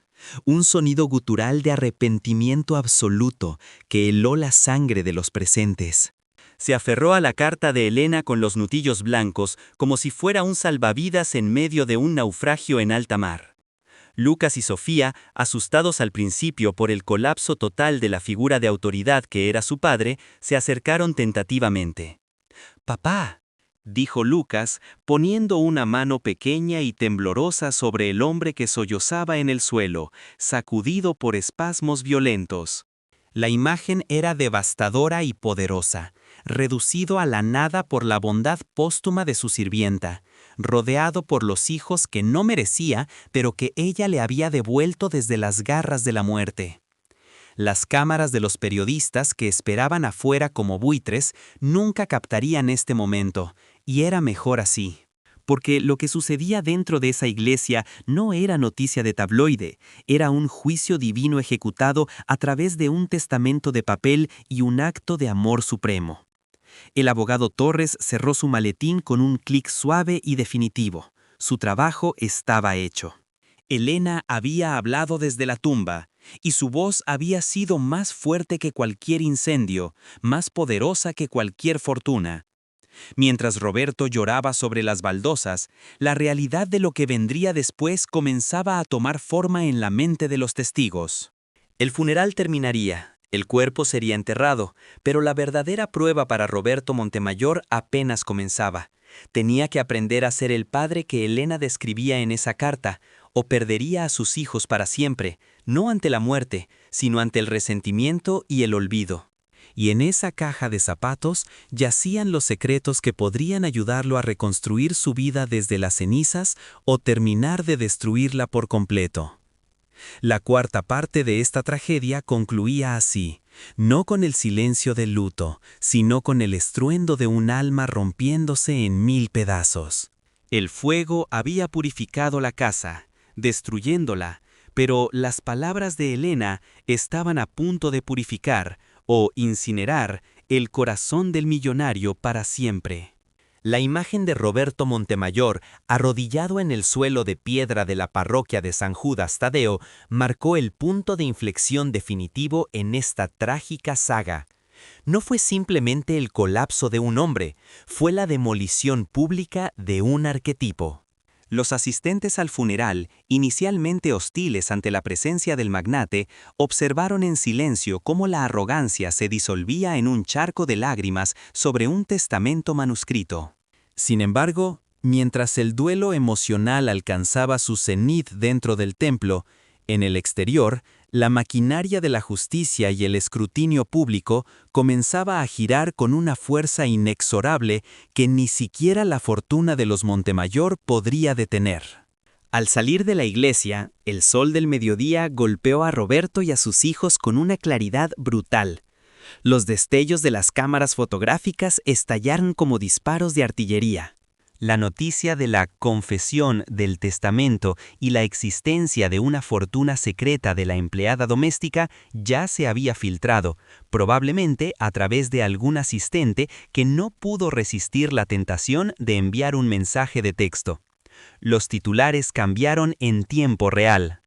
Un sonido gutural de arrepentimiento absoluto que heló la sangre de los presentes. Se aferró a la carta de Elena con los nutillos blancos como si fuera un salvavidas en medio de un naufragio en alta mar. Lucas y Sofía, asustados al principio por el colapso total de la figura de autoridad que era su padre, se acercaron tentativamente. «Papá», dijo Lucas, poniendo una mano pequeña y temblorosa sobre el hombre que sollozaba en el suelo, sacudido por espasmos violentos. La imagen era devastadora y poderosa, reducido a la nada por la bondad póstuma de su sirvienta, rodeado por los hijos que no merecía, pero que ella le había devuelto desde las garras de la muerte. Las cámaras de los periodistas que esperaban afuera como buitres nunca captarían este momento, y era mejor así. porque lo que sucedía dentro de esa iglesia no era noticia de tabloide, era un juicio divino ejecutado a través de un testamento de papel y un acto de amor supremo. El abogado Torres cerró su maletín con un clic suave y definitivo. Su trabajo estaba hecho. Elena había hablado desde la tumba, y su voz había sido más fuerte que cualquier incendio, más poderosa que cualquier fortuna. Mientras Roberto lloraba sobre las baldosas, la realidad de lo que vendría después comenzaba a tomar forma en la mente de los testigos. El funeral terminaría, el cuerpo sería enterrado, pero la verdadera prueba para Roberto Montemayor apenas comenzaba. Tenía que aprender a ser el padre que Elena describía en esa carta, o perdería a sus hijos para siempre, no ante la muerte, sino ante el resentimiento y el olvido. Y en esa caja de zapatos yacían los secretos que podrían ayudarlo a reconstruir su vida desde las cenizas o terminar de destruirla por completo. La cuarta parte de esta tragedia concluía así, no con el silencio del luto, sino con el estruendo de un alma rompiéndose en 1000 pedazos. El fuego había purificado la casa, destruyéndola, pero las palabras de Elena estaban a punto de purificar, o incinerar, el corazón del millonario para siempre. La imagen de Roberto Montemayor, arrodillado en el suelo de piedra de la parroquia de San Judas Tadeo, marcó el punto de inflexión definitivo en esta trágica saga. No fue simplemente el colapso de un hombre, fue la demolición pública de un arquetipo. Los asistentes al funeral, inicialmente hostiles ante la presencia del magnate, observaron en silencio cómo la arrogancia se disolvía en un charco de lágrimas sobre un testamento manuscrito. Sin embargo, mientras el duelo emocional alcanzaba su cenit dentro del templo, en el exterior, la maquinaria de la justicia y el escrutinio público comenzaba a girar con una fuerza inexorable que ni siquiera la fortuna de los Montemayor podría detener. Al salir de la iglesia, el sol del mediodía golpeó a Roberto y a sus hijos con una claridad brutal. Los destellos de las cámaras fotográficas estallaron como disparos de artillería. La noticia de la confesión del testamento y la existencia de una fortuna secreta de la empleada doméstica ya se había filtrado, probablemente a través de algún asistente que no pudo resistir la tentación de enviar un mensaje de texto. Los titulares cambiaron en tiempo real.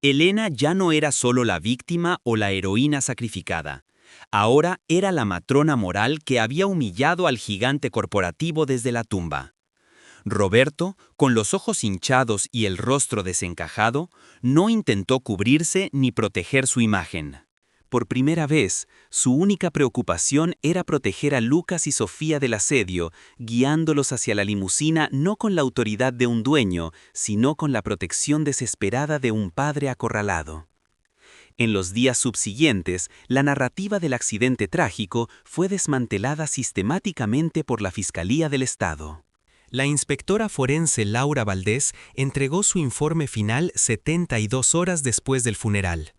Elena ya no era solo la víctima o la heroína sacrificada. Ahora era la matrona moral que había humillado al gigante corporativo desde la tumba. Roberto, con los ojos hinchados y el rostro desencajado, no intentó cubrirse ni proteger su imagen. Por primera vez, su única preocupación era proteger a Lucas y Sofía del asedio, guiándolos hacia la limusina no con la autoridad de un dueño, sino con la protección desesperada de un padre acorralado. En los días subsiguientes, la narrativa del accidente trágico fue desmantelada sistemáticamente por la Fiscalía del Estado. La inspectora forense Laura Valdés entregó su informe final 72 horas después del funeral.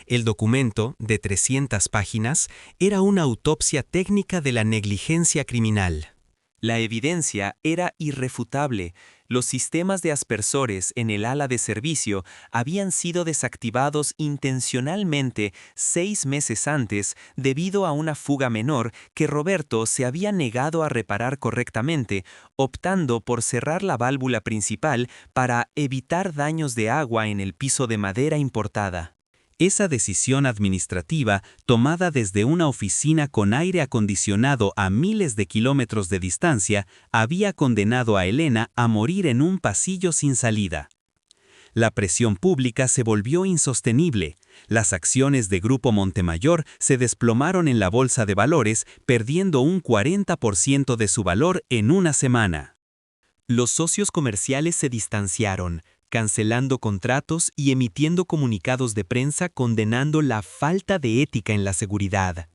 El documento, de 300 páginas, era una autopsia técnica de la negligencia criminal. La evidencia era irrefutable. Los sistemas de aspersores en el ala de servicio habían sido desactivados intencionalmente 6 meses antes debido a una fuga menor que Roberto se había negado a reparar correctamente, optando por cerrar la válvula principal para evitar daños de agua en el piso de madera importada. Esa decisión administrativa, tomada desde una oficina con aire acondicionado a miles de kilómetros de distancia, había condenado a Elena a morir en un pasillo sin salida. La presión pública se volvió insostenible. Las acciones de Grupo Montemayor se desplomaron en la bolsa de valores, perdiendo un 40% de su valor en una semana. Los socios comerciales se distanciaron, cancelando contratos y emitiendo comunicados de prensa condenando la falta de ética en la seguridad.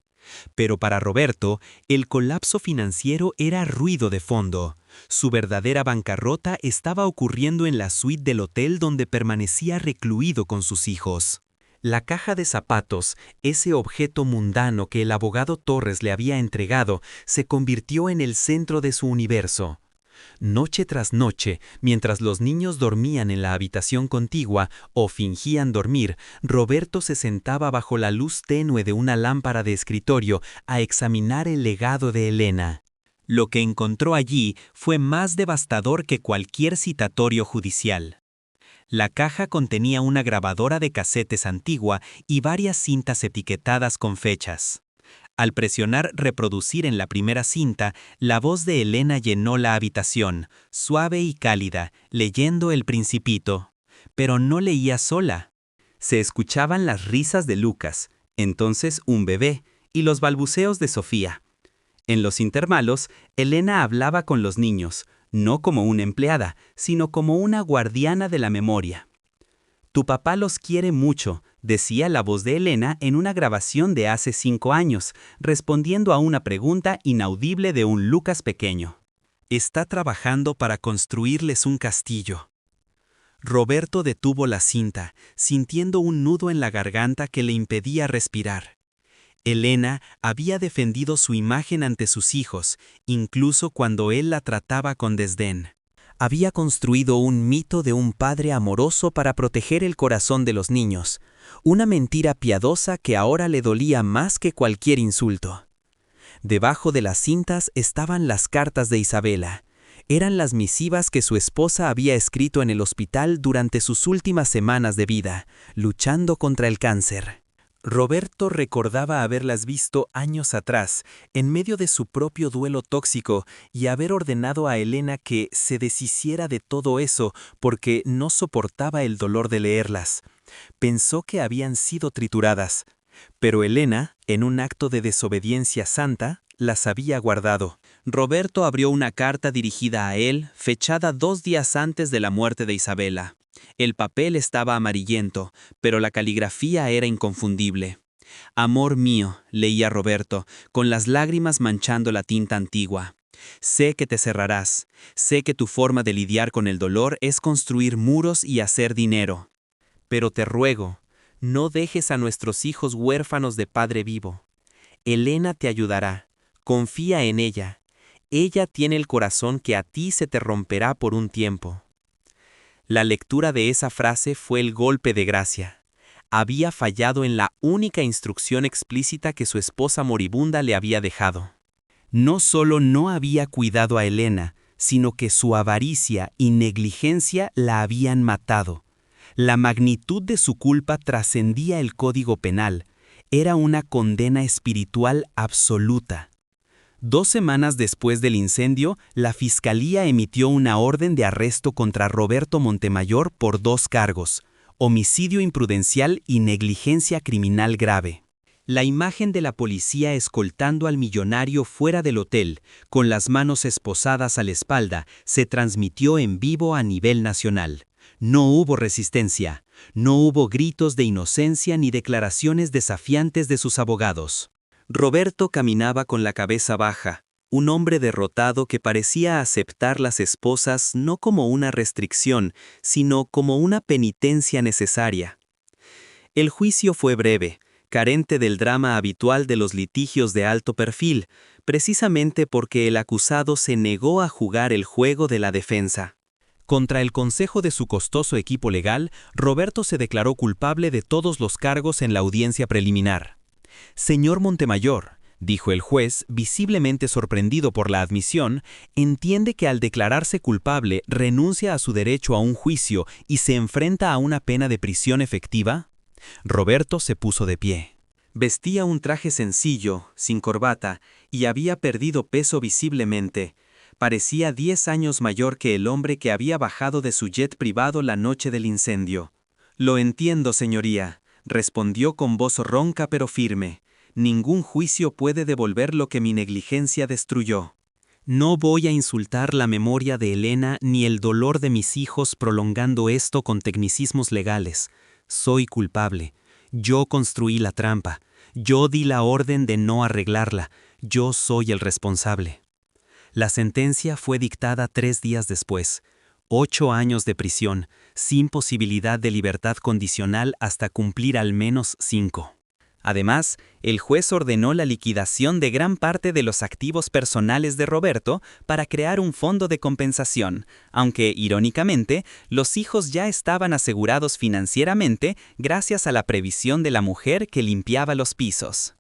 Pero para Roberto, el colapso financiero era ruido de fondo. Su verdadera bancarrota estaba ocurriendo en la suite del hotel donde permanecía recluido con sus hijos. La caja de zapatos, ese objeto mundano que el abogado Torres le había entregado, se convirtió en el centro de su universo. Noche tras noche, mientras los niños dormían en la habitación contigua o fingían dormir, Roberto se sentaba bajo la luz tenue de una lámpara de escritorio a examinar el legado de Elena. Lo que encontró allí fue más devastador que cualquier citatorio judicial. La caja contenía una grabadora de casetes antigua y varias cintas etiquetadas con fechas. Al presionar reproducir en la primera cinta, la voz de Elena llenó la habitación, suave y cálida, leyendo El Principito. Pero no leía sola. Se escuchaban las risas de Lucas, entonces un bebé, y los balbuceos de Sofía. En los intervalos, Elena hablaba con los niños, no como una empleada, sino como una guardiana de la memoria. «Tu papá los quiere mucho», decía la voz de Elena en una grabación de hace 5 años, respondiendo a una pregunta inaudible de un Lucas pequeño. «Está trabajando para construirles un castillo». Roberto detuvo la cinta, sintiendo un nudo en la garganta que le impedía respirar. Elena había defendido su imagen ante sus hijos, incluso cuando él la trataba con desdén. Había construido un mito de un padre amoroso para proteger el corazón de los niños, una mentira piadosa que ahora le dolía más que cualquier insulto. Debajo de las cintas estaban las cartas de Isabela. Eran las misivas que su esposa había escrito en el hospital durante sus últimas semanas de vida, luchando contra el cáncer. Roberto recordaba haberlas visto años atrás, en medio de su propio duelo tóxico, y haber ordenado a Elena que se deshiciera de todo eso porque no soportaba el dolor de leerlas. Pensó que habían sido trituradas, pero Elena, en un acto de desobediencia santa, las había guardado. Roberto abrió una carta dirigida a él, fechada 2 días antes de la muerte de Isabela. El papel estaba amarillento, pero la caligrafía era inconfundible. «Amor mío», leía Roberto, con las lágrimas manchando la tinta antigua. «Sé que te cerrarás. Sé que tu forma de lidiar con el dolor es construir muros y hacer dinero. Pero te ruego, no dejes a nuestros hijos huérfanos de padre vivo. Elena te ayudará. Confía en ella. Ella tiene el corazón que a ti se te romperá por un tiempo». La lectura de esa frase fue el golpe de gracia. Había fallado en la única instrucción explícita que su esposa moribunda le había dejado. No solo no había cuidado a Elena, sino que su avaricia y negligencia la habían matado. La magnitud de su culpa trascendía el código penal. Era una condena espiritual absoluta. 2 semanas después del incendio, la Fiscalía emitió una orden de arresto contra Roberto Montemayor por 2 cargos: homicidio imprudencial y negligencia criminal grave. La imagen de la policía escoltando al millonario fuera del hotel, con las manos esposadas a la espalda, se transmitió en vivo a nivel nacional. No hubo resistencia, no hubo gritos de inocencia ni declaraciones desafiantes de sus abogados. Roberto caminaba con la cabeza baja, un hombre derrotado que parecía aceptar las esposas no como una restricción, sino como una penitencia necesaria. El juicio fue breve, carente del drama habitual de los litigios de alto perfil, precisamente porque el acusado se negó a jugar el juego de la defensa. Contra el consejo de su costoso equipo legal, Roberto se declaró culpable de todos los cargos en la audiencia preliminar. «Señor Montemayor», dijo el juez, visiblemente sorprendido por la admisión, «¿entiende que al declararse culpable renuncia a su derecho a un juicio y se enfrenta a una pena de prisión efectiva?» Roberto se puso de pie. Vestía un traje sencillo, sin corbata, y había perdido peso visiblemente. Parecía 10 años mayor que el hombre que había bajado de su jet privado la noche del incendio. «Lo entiendo, señoría», respondió con voz ronca pero firme. «Ningún juicio puede devolver lo que mi negligencia destruyó. No voy a insultar la memoria de Elena ni el dolor de mis hijos prolongando esto con tecnicismos legales. Soy culpable. Yo construí la trampa. Yo di la orden de no arreglarla. Yo soy el responsable». La sentencia fue dictada 3 días después. 8 años de prisión, sin posibilidad de libertad condicional hasta cumplir al menos 5. Además, el juez ordenó la liquidación de gran parte de los activos personales de Roberto para crear un fondo de compensación, aunque, irónicamente, los hijos ya estaban asegurados financieramente gracias a la previsión de la mujer que limpiaba los pisos.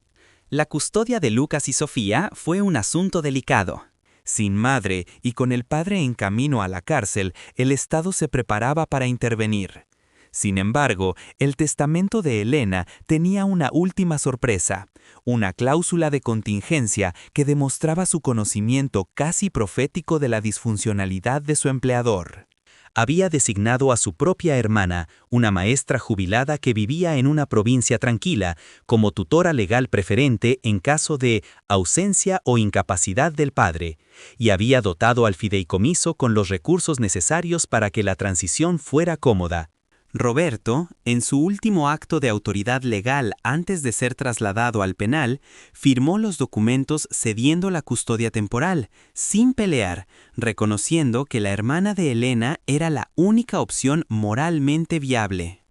La custodia de Lucas y Sofía fue un asunto delicado. Sin madre y con el padre en camino a la cárcel, el Estado se preparaba para intervenir. Sin embargo, el testamento de Elena tenía una última sorpresa, una cláusula de contingencia que demostraba su conocimiento casi profético de la disfuncionalidad de su empleador. Había designado a su propia hermana, una maestra jubilada que vivía en una provincia tranquila, como tutora legal preferente en caso de ausencia o incapacidad del padre, y había dotado al fideicomiso con los recursos necesarios para que la transición fuera cómoda. Roberto, en su último acto de autoridad legal antes de ser trasladado al penal, firmó los documentos cediendo la custodia temporal, sin pelear, reconociendo que la hermana de Elena era la única opción moralmente viable.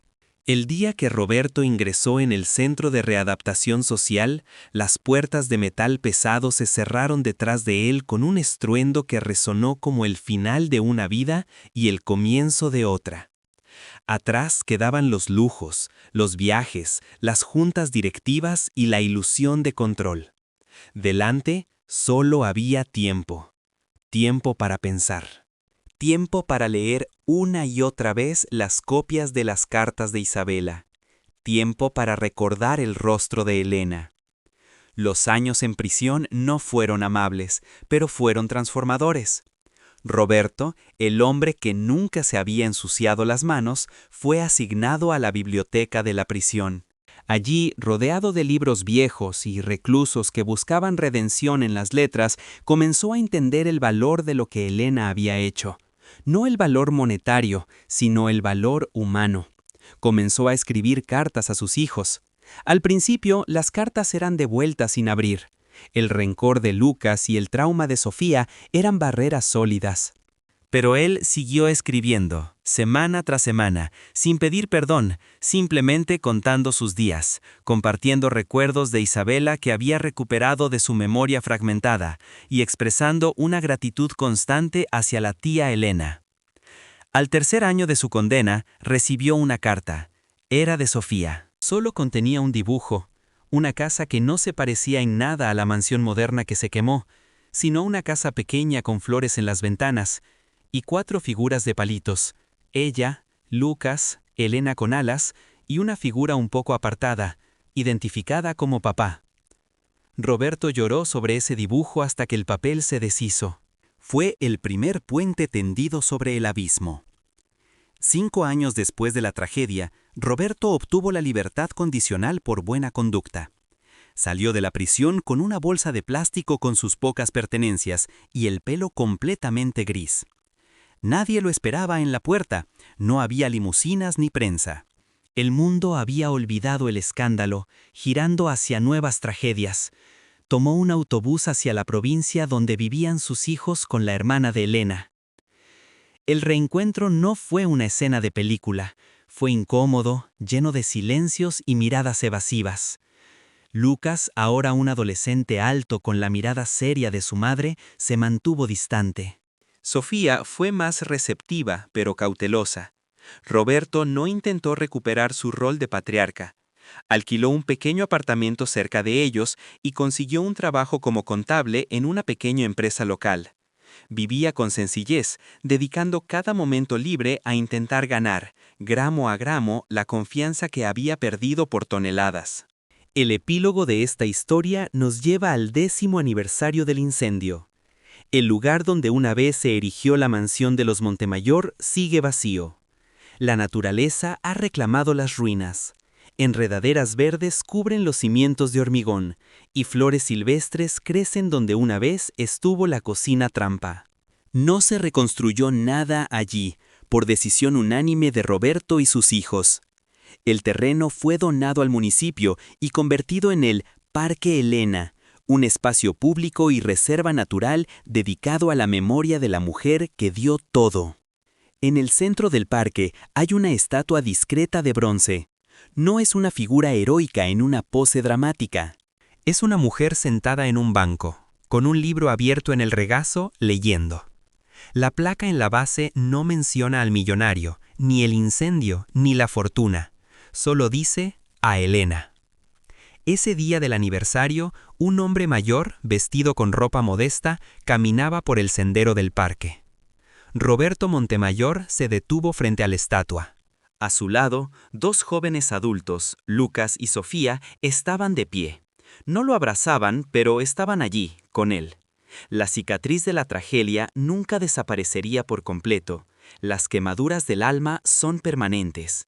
El día que Roberto ingresó en el Centro de Readaptación Social, las puertas de metal pesado se cerraron detrás de él con un estruendo que resonó como el final de una vida y el comienzo de otra. Atrás quedaban los lujos, los viajes, las juntas directivas y la ilusión de control. Delante solo había tiempo. Tiempo para pensar. Tiempo para leer una y otra vez las copias de las cartas de Isabela. Tiempo para recordar el rostro de Elena. Los años en prisión no fueron amables, pero fueron transformadores. Roberto, el hombre que nunca se había ensuciado las manos, fue asignado a la biblioteca de la prisión. Allí, rodeado de libros viejos y reclusos que buscaban redención en las letras, comenzó a entender el valor de lo que Elena había hecho. No el valor monetario, sino el valor humano. Comenzó a escribir cartas a sus hijos. Al principio, las cartas eran devueltas sin abrir. El rencor de Lucas y el trauma de Sofía eran barreras sólidas. Pero él siguió escribiendo, semana tras semana, sin pedir perdón, simplemente contando sus días, compartiendo recuerdos de Isabela que había recuperado de su memoria fragmentada y expresando una gratitud constante hacia la tía Elena. Al tercer año de su condena, recibió una carta. Era de Sofía. Solo contenía un dibujo. Una casa que no se parecía en nada a la mansión moderna que se quemó, sino una casa pequeña con flores en las ventanas, y 4 figuras de palitos, ella, Lucas, Elena con alas, y una figura un poco apartada, identificada como papá. Roberto lloró sobre ese dibujo hasta que el papel se deshizo. Fue el primer puente tendido sobre el abismo. 5 años después de la tragedia, Roberto obtuvo la libertad condicional por buena conducta. Salió de la prisión con una bolsa de plástico con sus pocas pertenencias y el pelo completamente gris. Nadie lo esperaba en la puerta, no había limusinas ni prensa. El mundo había olvidado el escándalo, girando hacia nuevas tragedias. Tomó un autobús hacia la provincia donde vivían sus hijos con la hermana de Elena. El reencuentro no fue una escena de película, fue incómodo, lleno de silencios y miradas evasivas. Lucas, ahora un adolescente alto con la mirada seria de su madre, se mantuvo distante. Sofía fue más receptiva, pero cautelosa. Roberto no intentó recuperar su rol de patriarca. Alquiló un pequeño apartamento cerca de ellos y consiguió un trabajo como contable en una pequeña empresa local. Vivía con sencillez, dedicando cada momento libre a intentar ganar, gramo a gramo, la confianza que había perdido por toneladas. El epílogo de esta historia nos lleva al 10º aniversario del incendio. El lugar donde una vez se erigió la mansión de los Montemayor sigue vacío. La naturaleza ha reclamado las ruinas. Enredaderas verdes cubren los cimientos de hormigón, y flores silvestres crecen donde una vez estuvo la cocina trampa. No se reconstruyó nada allí, por decisión unánime de Roberto y sus hijos. El terreno fue donado al municipio y convertido en el Parque Elena, un espacio público y reserva natural dedicado a la memoria de la mujer que dio todo. En el centro del parque hay una estatua discreta de bronce. No es una figura heroica en una pose dramática. Es una mujer sentada en un banco, con un libro abierto en el regazo, leyendo. La placa en la base no menciona al millonario, ni el incendio, ni la fortuna. Solo dice a Elena. Ese día del aniversario, un hombre mayor, vestido con ropa modesta, caminaba por el sendero del parque. Roberto Montemayor se detuvo frente a la estatua. A su lado, dos jóvenes adultos, Lucas y Sofía, estaban de pie. No lo abrazaban, pero estaban allí, con él. La cicatriz de la tragedia nunca desaparecería por completo. Las quemaduras del alma son permanentes.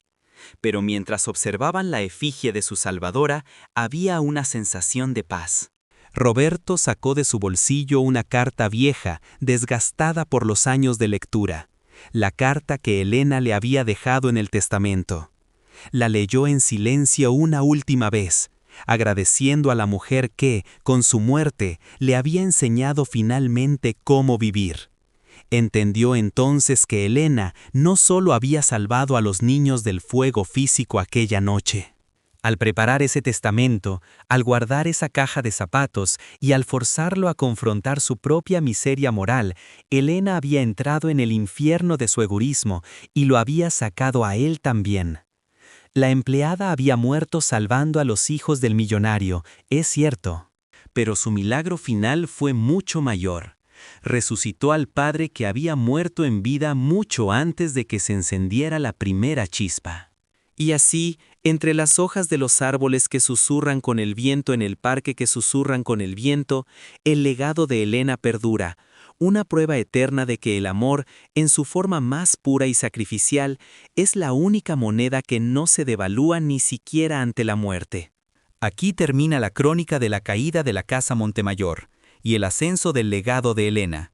Pero mientras observaban la efigie de su salvadora, había una sensación de paz. Roberto sacó de su bolsillo una carta vieja, desgastada por los años de lectura. La carta que Elena le había dejado en el testamento. La leyó en silencio una última vez, agradeciendo a la mujer que, con su muerte, le había enseñado finalmente cómo vivir. Entendió entonces que Elena no solo había salvado a los niños del fuego físico aquella noche. Al preparar ese testamento, al guardar esa caja de zapatos y al forzarlo a confrontar su propia miseria moral, Elena había entrado en el infierno de su egoísmo y lo había sacado a él también. La empleada había muerto salvando a los hijos del millonario, es cierto, pero su milagro final fue mucho mayor. Resucitó al padre que había muerto en vida mucho antes de que se encendiera la primera chispa. Y así, entre las hojas de los árboles que susurran con el viento en el parque que susurran con el viento, el legado de Elena perdura, una prueba eterna de que el amor, en su forma más pura y sacrificial, es la única moneda que no se devalúa ni siquiera ante la muerte. Aquí termina la crónica de la caída de la Casa Montemayor y el ascenso del legado de Elena.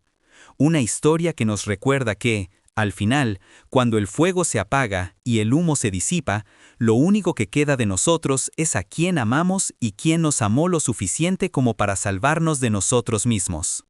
Una historia que nos recuerda que, al final, cuando el fuego se apaga y el humo se disipa, lo único que queda de nosotros es a quien amamos y quien nos amó lo suficiente como para salvarnos de nosotros mismos.